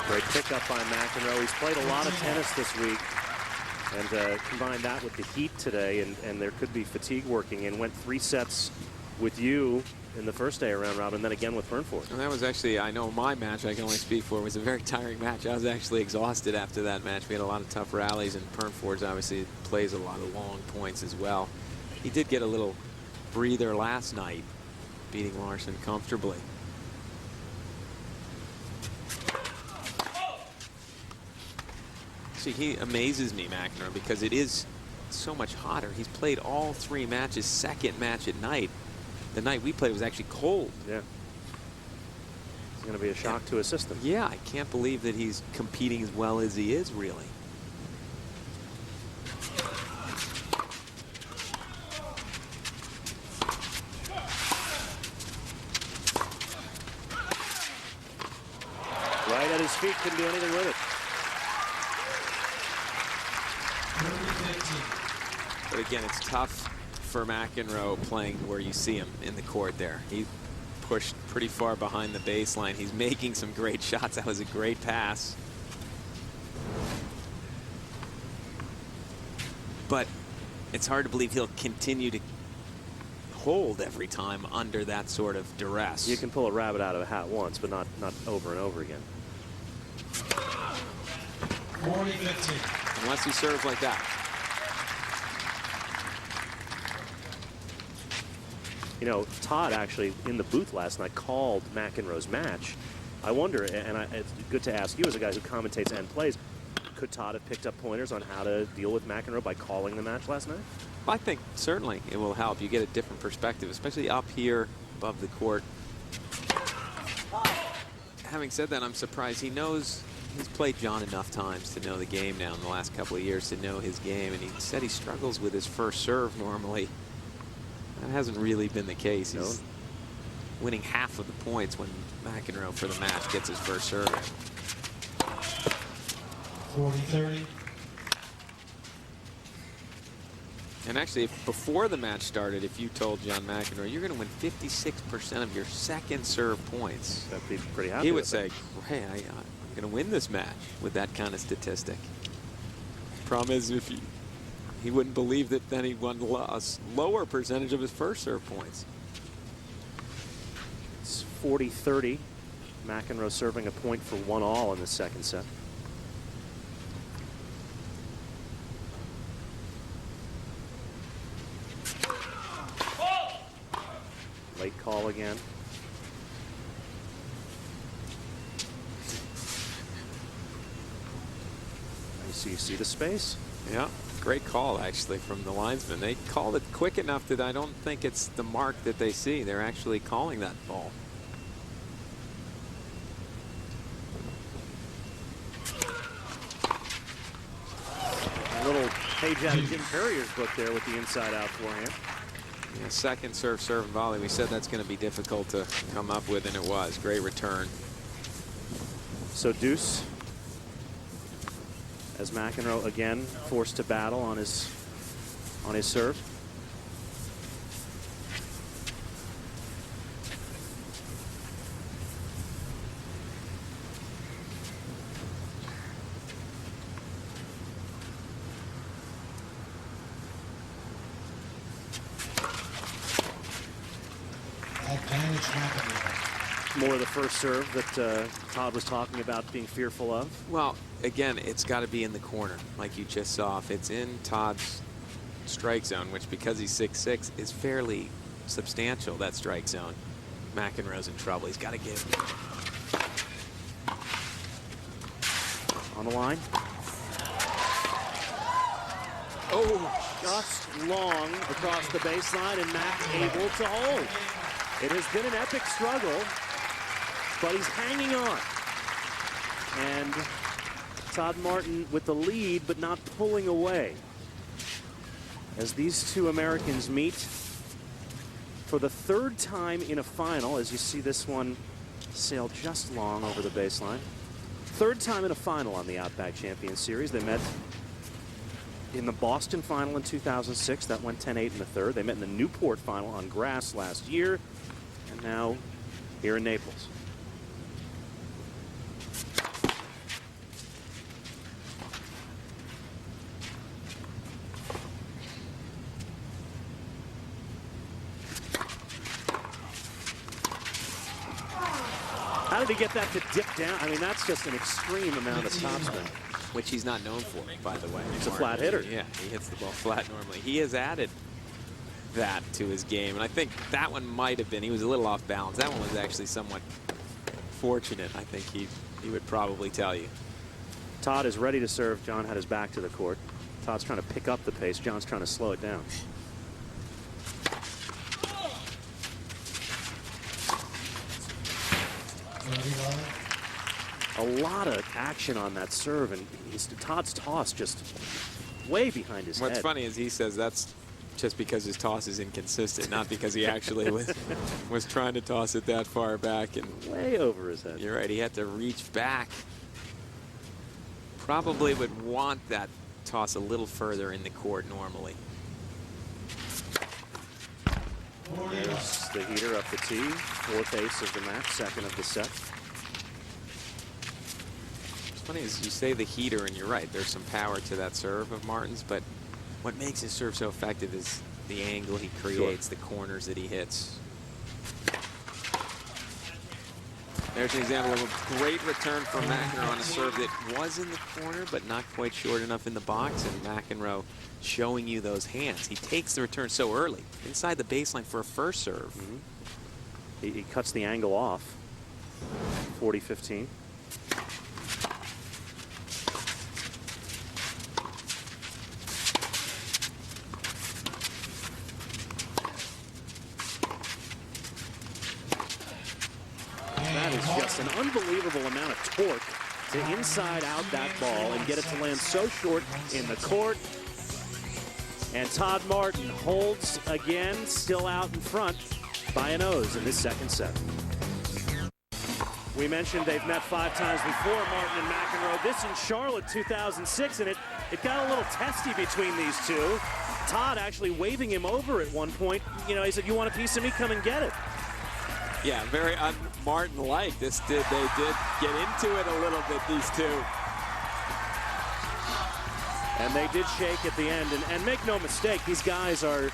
Great pickup by McEnroe. He's played a lot of tennis this week, and combined that with the heat today, and there could be fatigue working in. Went 3 sets with you in the first day around robin, then again with Pernford. And that was actually, I know my match I can only speak for, was a very tiring match. I was actually exhausted after that match. We had a lot of tough rallies, and Pernford's obviously plays a lot of long points as well. He did get a little breather last night, beating Larson comfortably. See, he amazes me, McEnroe, because it is so much hotter. He's played all 3 matches, second match at night. The night we played was actually cold. Yeah. It's going to be a shock to his system. Yeah, I can't believe that he's competing as well as he is, really. Right at his feet, couldn't do anything with it. But again, it's tough for McEnroe playing where you see him in the court there. He pushed pretty far behind the baseline. He's making some great shots. That was a great pass. But it's hard to believe he'll continue to hold every time under that sort of duress. You can pull a rabbit out of a hat once, but not over and over again. 40-15. Unless he serves like that. You know, Todd actually in the booth last night called McEnroe's match. I wonder, and it's good to ask you as a guy who commentates and plays, could Todd have picked up pointers on how to deal with McEnroe by calling the match last night? I think certainly it will help. You get a different perspective, especially up here above the court. Having said that, I'm surprised. He knows, he's played John enough times to know the game now in the last couple of years, to know his game, and he said he struggles with his first serve normally. That hasn't really been the case. He's winning half of the points when McEnroe for the match gets his first serve. 40-30. And actually, if before the match started, if you told John McEnroe you're going to win 56% of your second serve points, That'd be pretty happy. he would say, hey, I'm going to win this match with that kind of statistic. Problem is, if he wouldn't believe that then he won a lower percentage of his first serve points. It's 40-30. McEnroe serving a point for 1-all in the second set. Late call again. You see the space? Yeah, great call actually from the linesman. They called it quick enough that I don't think it's the mark that they see. They're actually calling that ball. A little page out of Jim Courier's book there with the inside-out forehand. Yeah, second serve and volley. We said that's going to be difficult to come up with, and it was. Great return. So deuce, as McEnroe again forced to battle on his serve. Advantage McEnroe. More of the first serve that Todd was talking about being fearful of. Well, again, it's got to be in the corner, like you just saw. If it's in Todd's strike zone, which because he's 6'6" is fairly substantial, that strike zone. McEnroe's in trouble. He's got to give. On the line. Oh, Just long across the baseline, and Mac's able to hold. It has been an epic struggle, but he's hanging on. And Todd Martin with the lead, but not pulling away. As these two Americans meet for the third time in a final, as you see this one sail just long over the baseline. Third time in a final on the Outback Champions Series. They met in the Boston final in 2006. That went 10-8 in the third. They met in the Newport final on grass last year. And now here in Naples. How did he get that to dip down? I mean, that's just an extreme amount of topspin. which he's not known for, by the way. He's a flat hitter. Yeah, he hits the ball flat normally. He has added that to his game, and I think that one might have been, he was a little off balance. That one was actually somewhat fortunate, I think he would probably tell you. Todd is ready to serve. John had his back to the court. Todd's trying to pick up the pace. John's trying to slow it down. A lot of action on that serve, and Todd's toss just way behind his head. What's funny is he says that's just because his toss is inconsistent, not because he actually was trying to toss it that far back. And way over his head. You're right, he had to reach back. Probably would want that toss a little further in the court normally. There's the heater up the tee. Fourth ace of the match, second of the set. What's funny is you say the heater, and you're right, there's some power to that serve of Martin's, but what makes his serve so effective is the angle he creates, the corners that he hits. There's an example of a great return from McEnroe on a serve that was in the corner, but not quite short enough in the box, and McEnroe showing you those hands. He takes the return so early, inside the baseline for a first serve. Mm-hmm. He cuts the angle off. 40-15. That is just an unbelievable amount of torque to inside out that ball and get it to land so short in the court. And Todd Martin holds again, still out in front by a nose in this second set. We mentioned they've met 5 times before, Martin and McEnroe. This in Charlotte 2006, and it got a little testy between these two. Todd actually waving him over at one point. You know, he said, "You want a piece of me? Come and get it." Yeah, very un-Martin-like. They did get into it a little bit, these two. And they did shake at the end. And make no mistake, these guys are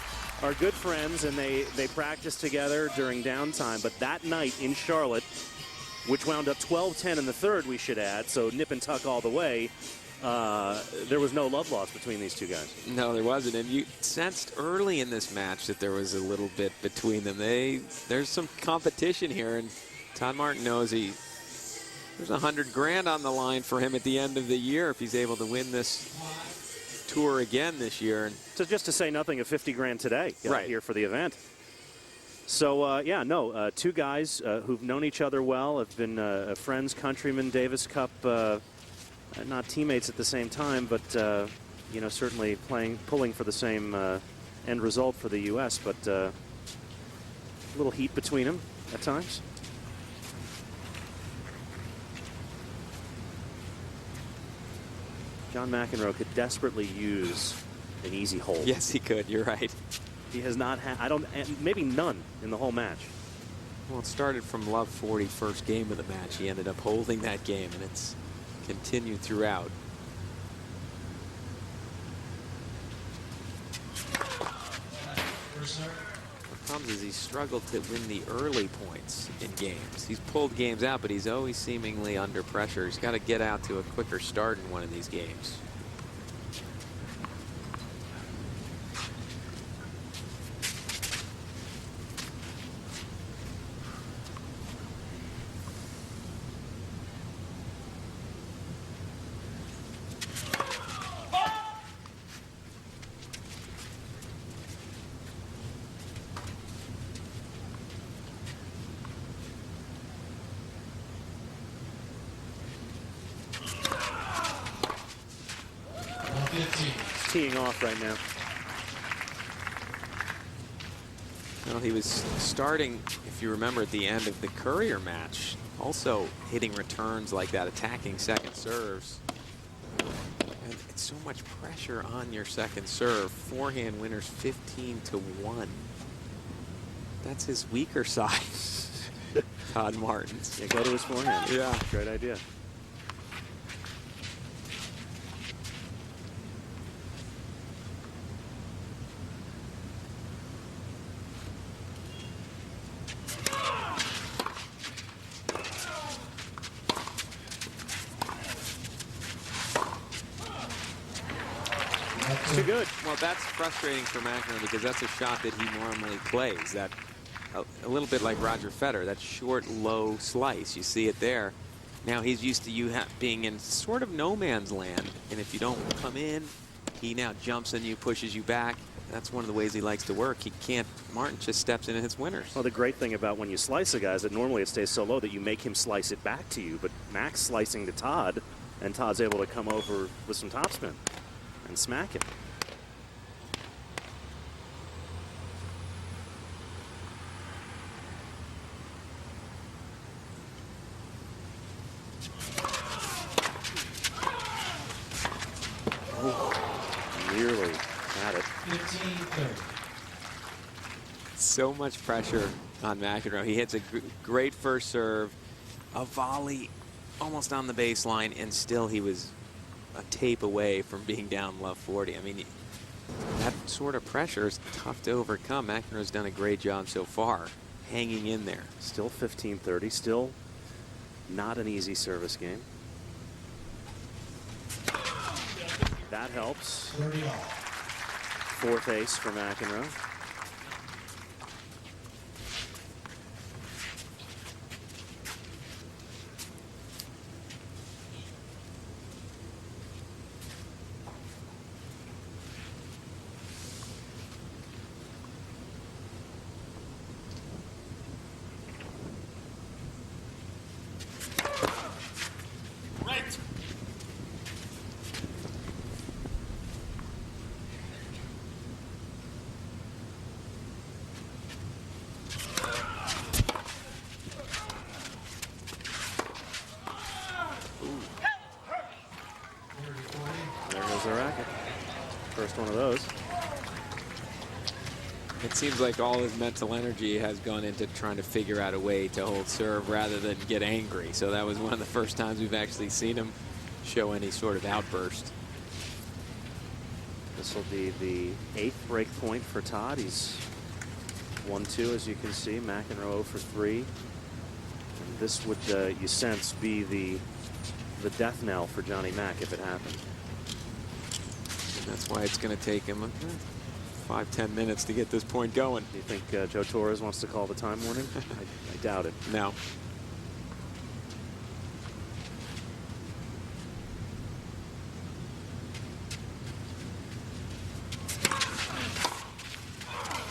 good friends, and they practice together during downtime. But that night in Charlotte, which wound up 12-10 in the third, we should add, so nip and tuck all the way, there was no love lost between these two guys. No, there wasn't. And you sensed early in this match that there was a little bit between them. There's some competition here, and Todd Martin knows there's $100 grand on the line for him at the end of the year if he's able to win this tour again this year. And so just to say nothing of 50 grand today, right here for the event. So yeah, no, two guys who've known each other well, have been friends, countrymen, Davis Cup. Not teammates at the same time, but you know, certainly pulling for the same end result for the U.S. But a little heat between them at times. John McEnroe could desperately use an easy hold. yes, he could. You're right. He has not had, maybe none in the whole match. Well, it started from love 40, first game of the match. He ended up holding that game, and it's continued throughout. The problem is he's struggled to win the early points in games. He's pulled games out, but he's always seemingly under pressure. He's got to get out to a quicker start in one of these games. teeing off right now. Well, he was starting, if you remember, at the end of the Courier match, also hitting returns like that, attacking second serves. And it's so much pressure on your second serve. Forehand winners 15-1. That's his weaker side. Todd Martin's. Yeah, go to his forehand. Yeah. Great idea. Too good. Well, that's frustrating for McEnroe because that's a shot that he normally plays. That a little bit like Roger Federer, that short, low slice. You see it there. Now he's used to you being in sort of no man's land, and if you don't come in, he now jumps in you, pushes you back. That's one of the ways he likes to work. He can't. Martin just steps in and hits winners. Well, the great thing about when you slice a guy is that normally it stays so low that you make him slice it back to you. But Mac's slicing to Todd, and Todd's able to come over with some topspin and smack him. Nearly had it. 15-30. So much pressure on McEnroe. He hits a great first serve, a volley almost on the baseline, and still he was a tape away from being down love 40. I mean, that sort of pressure is tough to overcome. McEnroe's done a great job so far, hanging in there. Still 15-30. Still not an easy service game. That helps. 30 all. Fourth ace for McEnroe. Right. There goes the racket. First one of those. It seems like all his mental energy has gone into trying to figure out a way to hold serve rather than get angry. So that was one of the first times we've actually seen him show any sort of outburst. This will be the 8th break point for Todd. He's 1-2, as you can see. McEnroe 0 for 3. And this would, you sense, be the death knell for Johnny Mac if it happened. And that's why it's going to take him 5-10 minutes to get this point going. Do you think Joe Torres wants to call the time warning? I doubt it. No.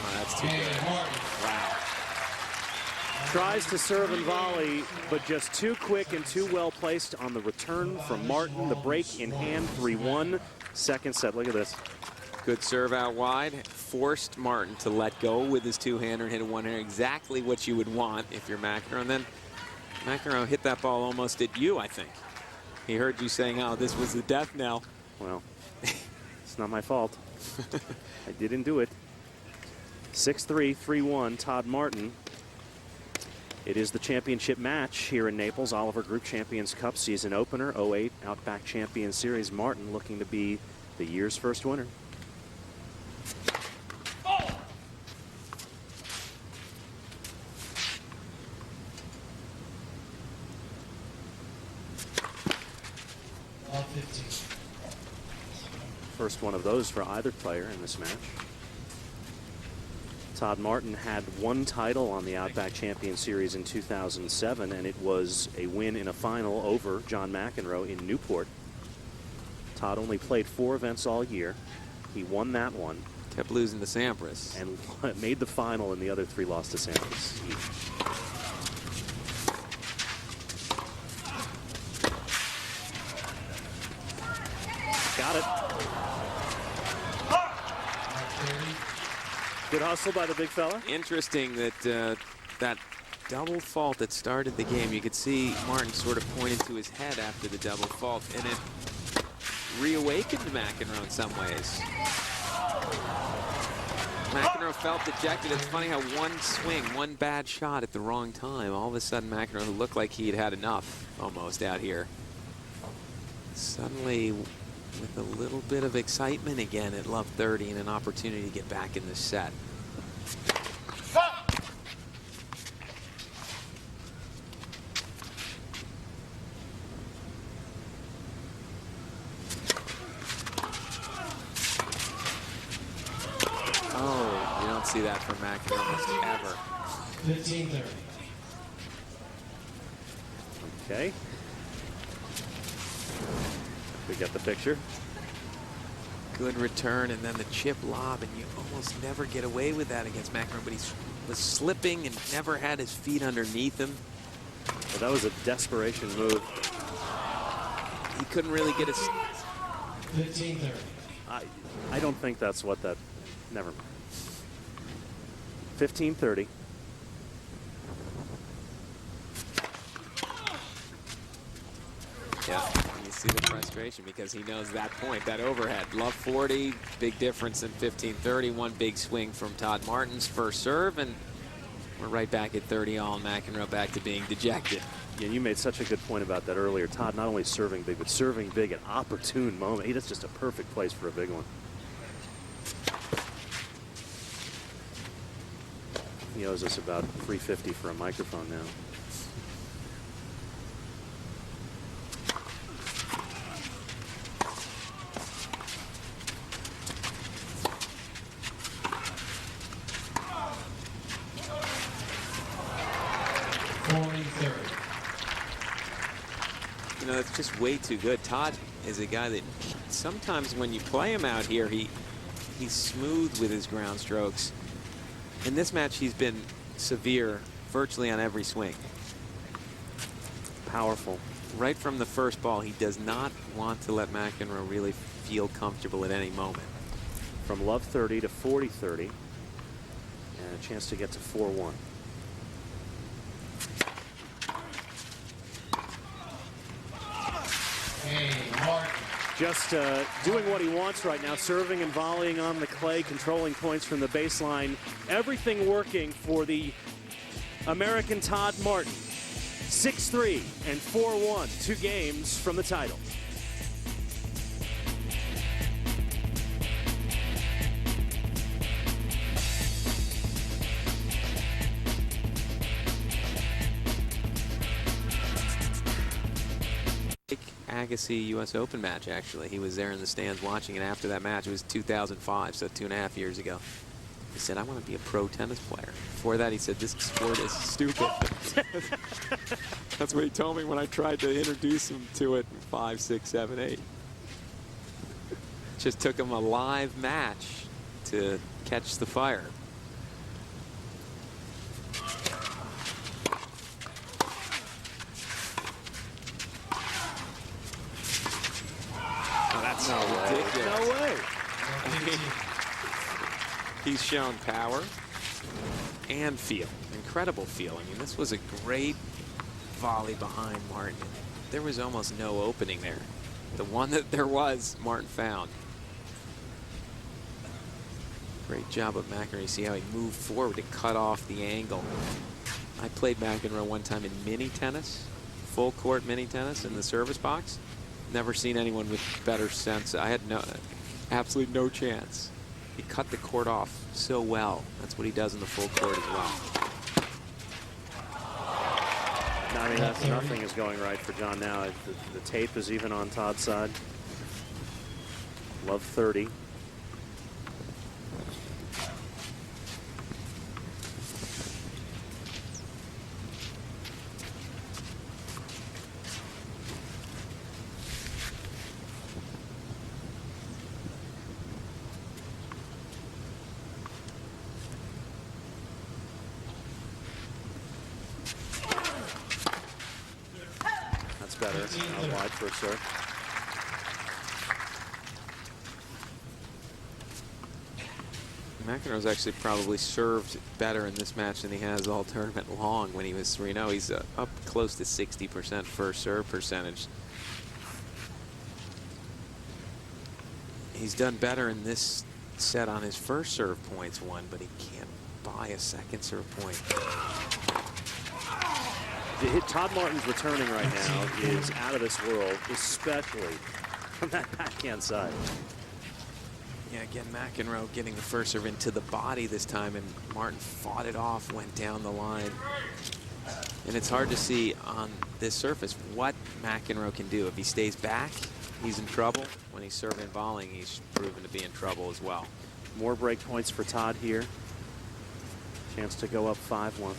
Oh, that's too good. Wow. Tries to serve and volley, but just too quick and too well placed on the return from Martin. The break in hand, 3-1. Second set. Look at this. Good serve out wide. Forced Martin to let go with his two-hander and hit a one-hander. Exactly what you would want if you're McEnroe. And then McEnroe hit that ball almost at you, I think. He heard you saying, oh, this was the death knell. Well, it's not my fault. I didn't do it. 6-3, 3-1, Todd Martin. It is the championship match here in Naples, Oliver Group Champions Cup season opener, 08 Outback Champions Series. Martin looking to be the year's first winner. All 15. First one of those for either player in this match. Todd Martin had one title on the Outback Champions Series in 2007, and it was a win in a final over John McEnroe in Newport. Todd only played 4 events all year. He won that one. Kept losing to Sampras. And made the final, and the other 3 lost to Sampras. Got it. Good hustle by the big fella. Interesting that that double fault that started the game, you could see Martin sort of pointed to his head after the double fault, and it reawakened McEnroe in some ways. McEnroe felt dejected. It's funny how one swing, one bad shot at the wrong time, all of a sudden McEnroe, who looked like he had had enough almost out here, suddenly with a little bit of excitement again at love 30 and an opportunity to get back in this set. Oh, you don't see that from McEnroe almost ever. 15-30. Okay. We get the picture. Good return, and then the chip lob, and you almost never get away with that against McEnroe, but he was slipping and never had his feet underneath him. Well, that was a desperation move. He couldn't really get his... 15-30. I don't think that's what that... Never mind. 15-30. Yeah, you see the frustration because he knows that point, that overhead. Love 40, big difference in 15-30. One big swing from Todd Martin's first serve, and we're right back at 30 all, and McEnroe back to being dejected. Yeah, you made such a good point about that earlier. Todd not only serving big, but serving big at opportune moment. That's just a perfect place for a big one. He owes us about $350 for a microphone now. You know, that's just way too good. Todd is a guy that sometimes when you play him out here, he's smooth with his ground strokes. In this match, he's been severe virtually on every swing. Powerful. Right from the first ball, he does not want to let McEnroe really feel comfortable at any moment. From love 30 to 40-30, and a chance to get to 4-1. Just doing what he wants right now, serving and volleying on the clay, controlling points from the baseline. Everything working for the American Todd Martin. 6-3 and 4-1, 2 games from the title. Agassi U.S. Open match, actually. He was there in the stands watching it after that match. It was 2005, so 2.5 years ago. He said, I want to be a pro tennis player. Before that, he said, this sport is stupid. That's what he told me when I tried to introduce him to it in 5, 6, 7, 8. Just took him a live match to catch the fire. No way. Ridiculous. No way. He's shown power and feel. Incredible feel. I mean, this was a great volley behind Martin. There was almost no opening there. The one that there was, Martin found. Great job of McEnroe. You see how he moved forward to cut off the angle. I played McEnroe one time in mini tennis, full court mini tennis in the service box. Never seen anyone with better sense. I had absolutely no chance. He cut the court off so well. That's what he does in the full court as well. I mean, that's nothing is going right for John now. The tape is even on Todd's side. Love 30. Better, out wide for a serve. McEnroe's actually probably served better in this match than he has all tournament long when he was 3-0. He's up close to 60% first serve percentage. He's done better in this set on his first serve points won, but he can't buy a second serve point. Todd Martin's returning right now is out of this world, especially from that backhand side. Yeah, again, McEnroe getting the first serve into the body this time, and Martin fought it off, went down the line. And it's hard to see on this surface what McEnroe can do. If he stays back, he's in trouble. When he's serving and volleying, he's proven to be in trouble as well. More break points for Todd here. Chance to go up 5-1.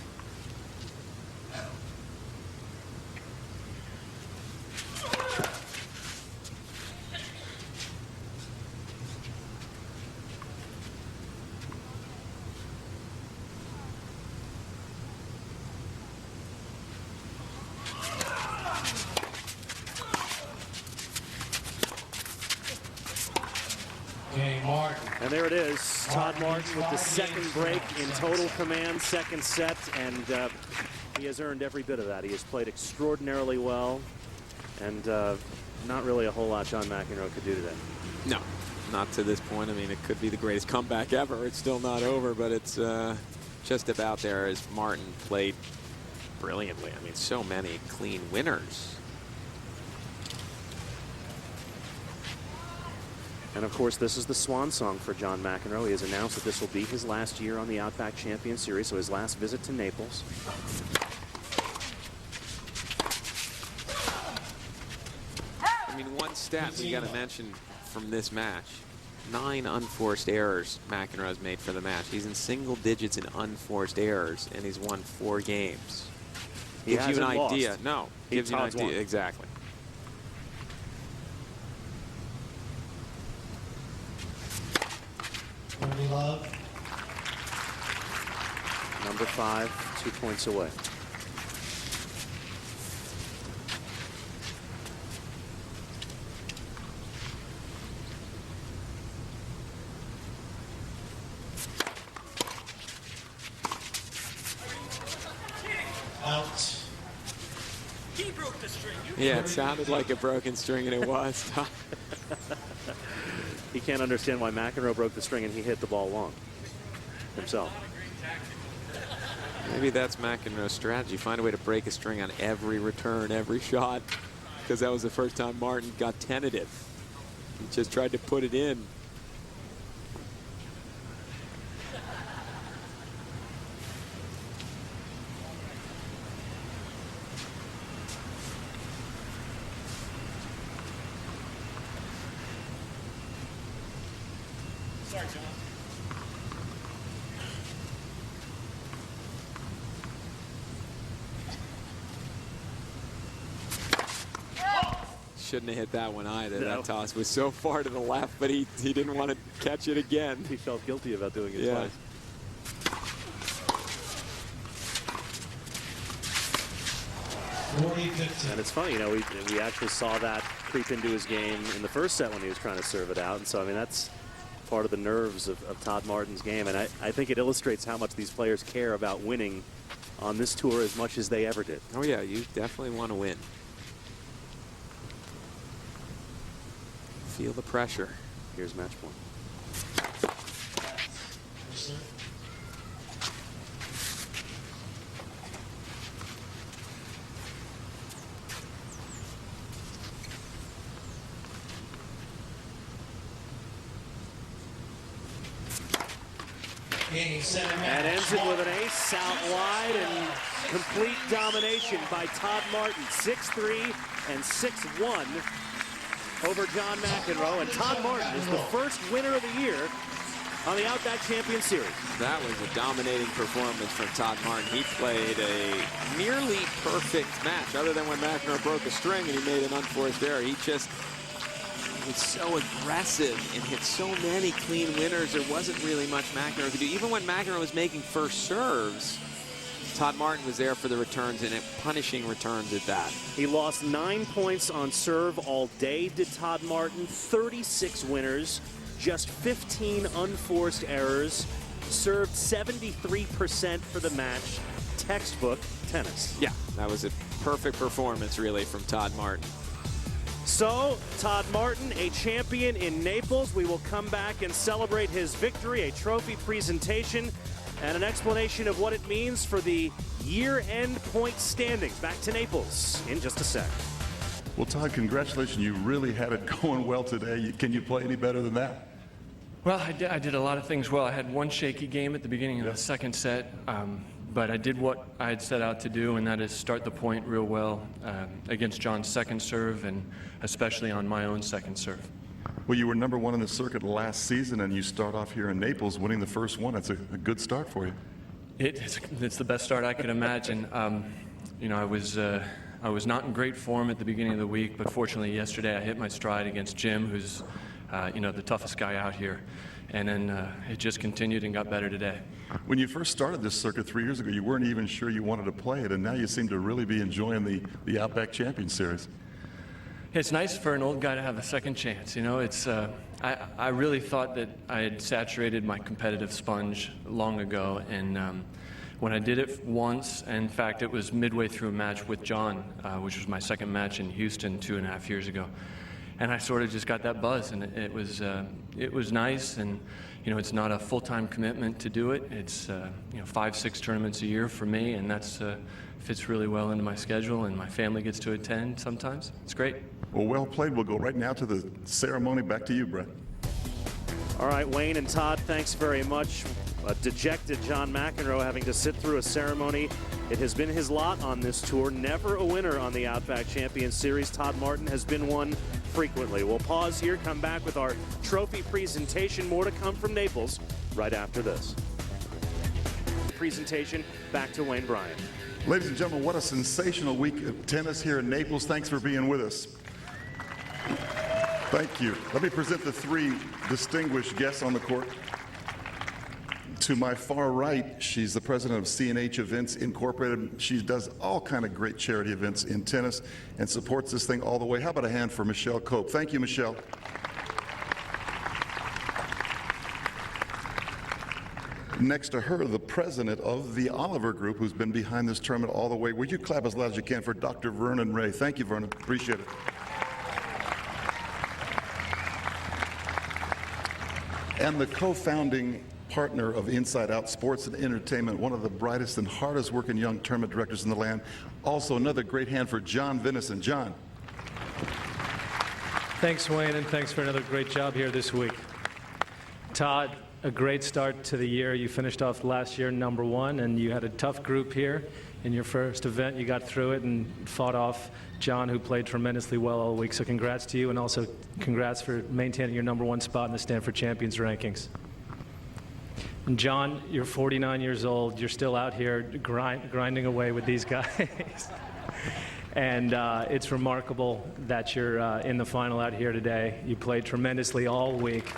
And there it is, Todd Martin with the second break in total command, second set, and he has earned every bit of that. He has played extraordinarily well, and not really a whole lot John McEnroe could do today. No, not to this point. I mean, it could be the greatest comeback ever. It's still not over, but it's just about there as Martin played brilliantly. I mean, so many clean winners. And of course, this is the swan song for John McEnroe. He has announced that this will be his last year on the Outback Champion Series, so his last visit to Naples. I mean, one stat we got to mention from this match: 9 unforced errors McEnroe's made for the match. He's in single digits in unforced errors, and he's won 4 games. Gives you an idea. No, gives you an idea. Exactly. Love. Number 5, 2 points away. Out. He broke the string. Yeah, it sounded like a broken string, and it was. He can't understand why McEnroe broke the string and he hit the ball long himself. Maybe that's McEnroe's strategy. Find a way to break a string on every return, every shot, because that was the first time Martin got tentative. He just tried to put it in. Sorry, John. Shouldn't have hit that one either. No. That toss was so far to the left, but he didn't want to catch it again. He felt guilty about doing it Yeah. twice. And it's funny, you know, we actually saw that creep into his game in the first set when he was trying to serve it out. And so, I mean, that's part of the nerves of Todd Martin's game. And I think it illustrates how much these players care about winning on this tour as much as they ever did. Oh, yeah, you definitely want to win. Feel the pressure. Here's match point. And ends it with an ace out wide and complete domination by Todd Martin. 6-3 and 6-1 over John McEnroe. And Todd Martin is the first winner of the year on the Outback Champion Series. That was a dominating performance from Todd Martin. He played a nearly perfect match, other than when McEnroe broke a string and he made an unforced error. He just was so aggressive and hit so many clean winners. There wasn't really much McEnroe could do. Even when McEnroe was making first serves, Todd Martin was there for the returns and punishing returns at that. He lost 9 points on serve all day, did Todd Martin. 36 winners, just 15 unforced errors. served 73% for the match. Textbook tennis. Yeah, that was a perfect performance, really, from Todd Martin. So, Todd Martin, a champion in Naples. We will come back and celebrate his victory, a trophy presentation, and an explanation of what it means for the year-end point standings. Back to Naples in just a sec. Well, Todd, congratulations. You really had it going well today. Can you play any better than that? Well, I did a lot of things well. I had one shaky game at the beginning of the second set, but I did what I had set out to do, and that is start the point real well against John's second serve, and especially on my own second serve. Well, you were #1 in the circuit last season, and you start off here in Naples winning the first one. That's a good start for you. It's the best start I could imagine. You know, I was not in great form at the beginning of the week, but fortunately yesterday I hit my stride against Jim, who's you know, the toughest guy out here. And then it just continued and got better today. When you first started this circuit 3 years ago, you weren't even sure you wanted to play it, and now you seem to really be enjoying the Outback Champion Series. It's nice for an old guy to have a second chance. You know, it's I really thought that I had saturated my competitive sponge long ago, and when I did it once, in fact, it was midway through a match with John, which was my second match in Houston 2.5 years ago. And I sort of just got that buzz, and it was nice. And you know, it's not a full-time commitment to do it. It's you know, 5-6 tournaments a year for me, and that's fits really well into my schedule. And my family gets to attend sometimes. It's great. Well played. We'll go right now to the ceremony. Back to you, Brett. All right, Wayne and Todd, thanks very much. A dejected John McEnroe having to sit through a ceremony. It has been his lot on this tour. Never a winner on the Outback Champions Series. Todd Martin has been one frequently. We'll pause here, come back with our trophy presentation. More to come from Naples right after this. Presentation, back to Wayne Bryant. Ladies and gentlemen, what a sensational week of tennis here in Naples. Thanks for being with us. Thank you. Let me present the 3 distinguished guests on the court. To my far right, she's the president of C&H Events Incorporated. She does all kind of great charity events in tennis and supports this thing all the way. How about a hand for Michelle Cope? Thank you, Michelle. Next to her, the president of the Oliver Group, who's been behind this tournament all the way. Will you clap as loud as you can for Dr. Vernon Ray? Thank you, Vernon. Appreciate it. And the co-founding partner of Inside Out Sports and Entertainment, one of the brightest and hardest working young tournament directors in the land. Also, another great hand for John Venison. John. Thanks, Wayne, and thanks for another great job here this week. Todd, a great start to the year. You finished off last year #1, and you had a tough group here. In your first event, you got through it and fought off John, who played tremendously well all week. So congrats to you, and also congrats for maintaining your #1 spot in the Stanford Champions rankings. And John, you're 49 years old. You're still out here grinding away with these guys. And it's remarkable that you're in the final out here today. You played tremendously all week.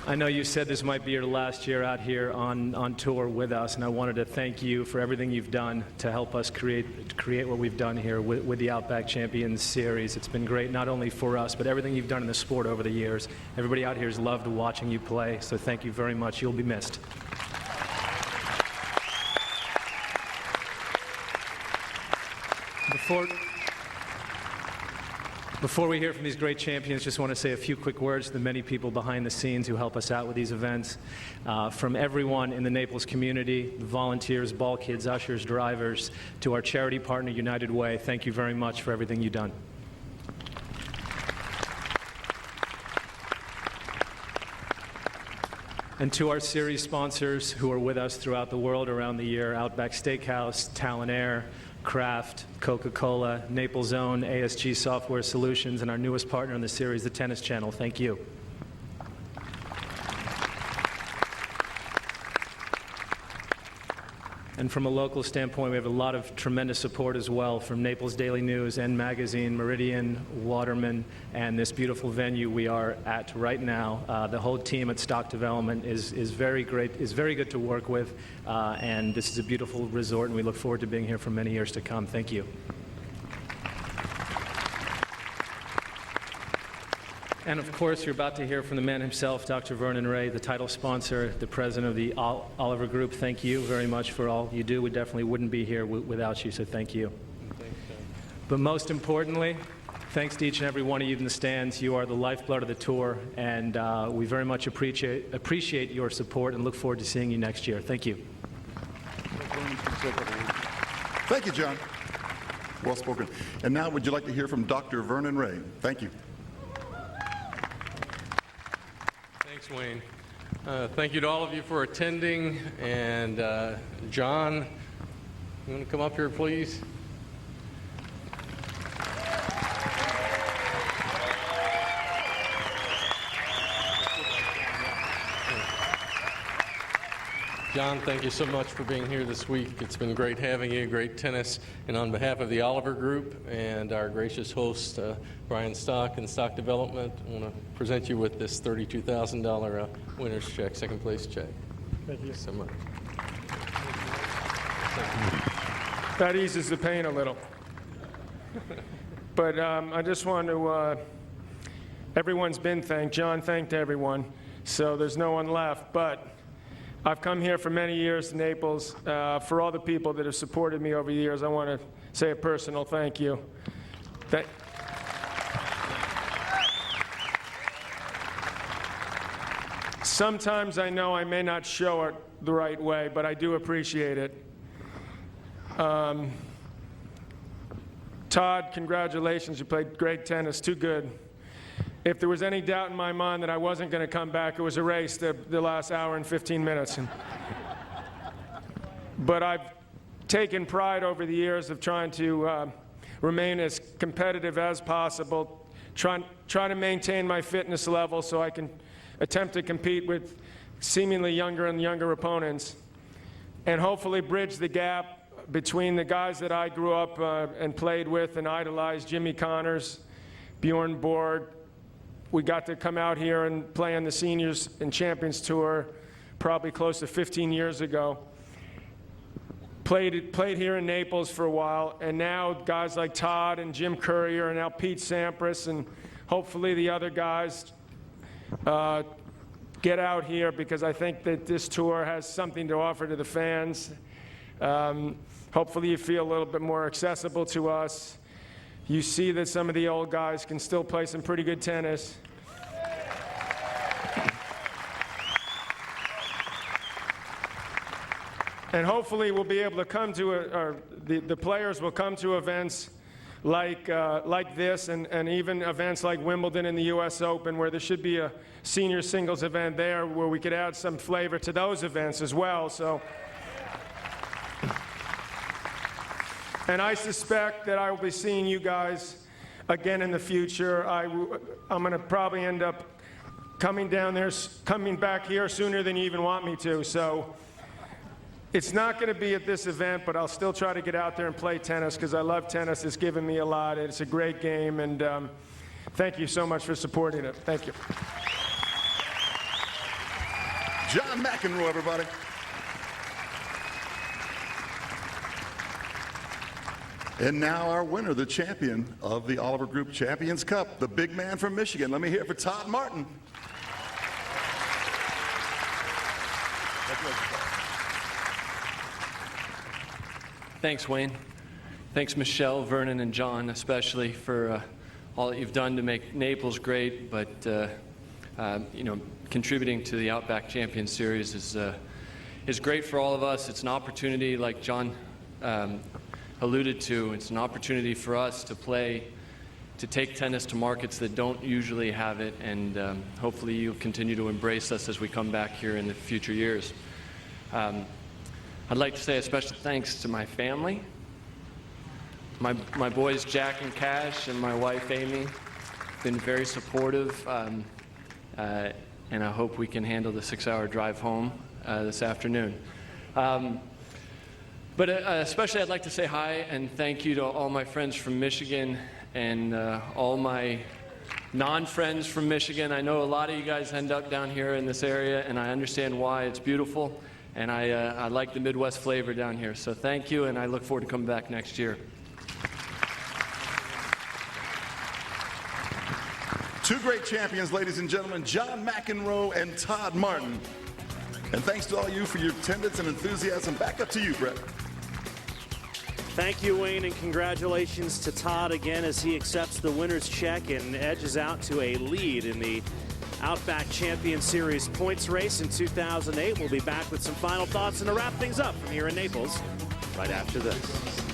I know you said this might be your last year out here on tour with us, and I wanted to thank you for everything you've done to help us create what we've done here with the Outback Champions Series. It's been great, not only for us, but everything you've done in the sport over the years. Everybody out here has loved watching you play, so thank you very much. You'll be missed. Before we hear from these great champions, just want to say a few quick words to the many people behind the scenes who help us out with these events. From everyone in the Naples community, volunteers, ball kids, ushers, drivers, to our charity partner, United Way, thank you very much for everything you've done. And to our series sponsors who are with us throughout the world around the year, Outback Steakhouse, Talon Air, Kraft, Coca-Cola, Naples Own, ASG Software Solutions, and our newest partner in the series, the Tennis Channel. Thank you. And from a local standpoint, we have a lot of tremendous support as well from Naples Daily News, N Magazine, Meridian, Waterman, and this beautiful venue we are at right now. The whole team at Stock Development is very great, is very good to work with, and this is a beautiful resort, and we look forward to being here for many years to come. Thank you. And of course, you're about to hear from the man himself, Dr. Vernon Ray, the title sponsor, the president of the Oliver Group. Thank you very much for all you do. We definitely wouldn't be here without you, so thank you. Thanks, John. But most importantly, thanks to each and every one of you in the stands. You are the lifeblood of the tour, and we very much appreciate your support and look forward to seeing you next year. Thank you. Thank you, John. Well spoken. And now would you like to hear from Dr. Vernon Ray? Thank you. Thanks, Wayne. Thank you to all of you for attending. And John, you want to come up here, please? John, thank you so much for being here this week. It's been great having you, great tennis. And on behalf of the Oliver Group and our gracious host, Brian Stock and Stock Development, I want to present you with this $32,000 winner's check, second place check. Thank you so much. That eases the pain a little. But I just want to, everyone's been thanked. John thanked everyone, so there's no one left. But I've come here for many years to Naples. For all the people that have supported me over the years, I want to say a personal thank you. Sometimes I know I may not show it the right way, but I do appreciate it. Todd, congratulations. You played great tennis, too good. If there was any doubt in my mind that I wasn't going to come back, it was erased the last hour and 15 minutes. But I've taken pride over the years of trying to remain as competitive as possible, try to maintain my fitness level so I can attempt to compete with seemingly younger and younger opponents, and hopefully bridge the gap between the guys that I grew up and played with and idolized, Jimmy Connors, Bjorn Borg. We got to come out here and play on the Seniors and Champions Tour probably close to 15 years ago. Played here in Naples for a while, and now guys like Todd and Jim Courier and now Pete Sampras and hopefully the other guys get out here, because I think that this tour has something to offer to the fans. Hopefully you feel a little bit more accessible to us. You see that some of the old guys can still play some pretty good tennis. And hopefully we'll be able to come to, the players will come to events like this, and even events like Wimbledon and the US Open, where there should be a senior singles event there where we could add some flavor to those events as well. So. And I suspect that I will be seeing you guys again in the future. I'm going to probably end up coming back here sooner than you even want me to. So it's not going to be at this event, but I'll still try to get out there and play tennis because I love tennis. It's given me a lot. It's a great game, and thank you so much for supporting it. Thank you. John McEnroe, everybody. And now our winner, the champion of the Oliver Group Champions Cup, the big man from Michigan. Let me hear it for Todd Martin. Thanks, Wayne. Thanks, Michelle, Vernon, and John, especially for all that you've done to make Naples great. But contributing to the Outback Champions Series is great for all of us. It's an opportunity, like John alluded to. It's an opportunity for us to take tennis to markets that don't usually have it, and hopefully you'll continue to embrace us as we come back here in the future years. I'd like to say a special thanks to my family, my boys Jack and Cash, and my wife Amy. Been very supportive, and I hope we can handle the 6-hour drive home this afternoon. But especially I'd like to say hi and thank you to all my friends from Michigan and all my non-friends from Michigan. I know a lot of you guys end up down here in this area, and I understand why. It's beautiful, and I like the Midwest flavor down here. So thank you, and I look forward to coming back next year. Two great champions, ladies and gentlemen, John McEnroe and Todd Martin. And thanks to all you for your attendance and enthusiasm. Back up to you, Brett. Thank you, Wayne, and congratulations to Todd again as he accepts the winner's check and edges out to a lead in the Outback Champion Series points race in 2008. We'll be back with some final thoughts and to wrap things up from here in Naples right after this.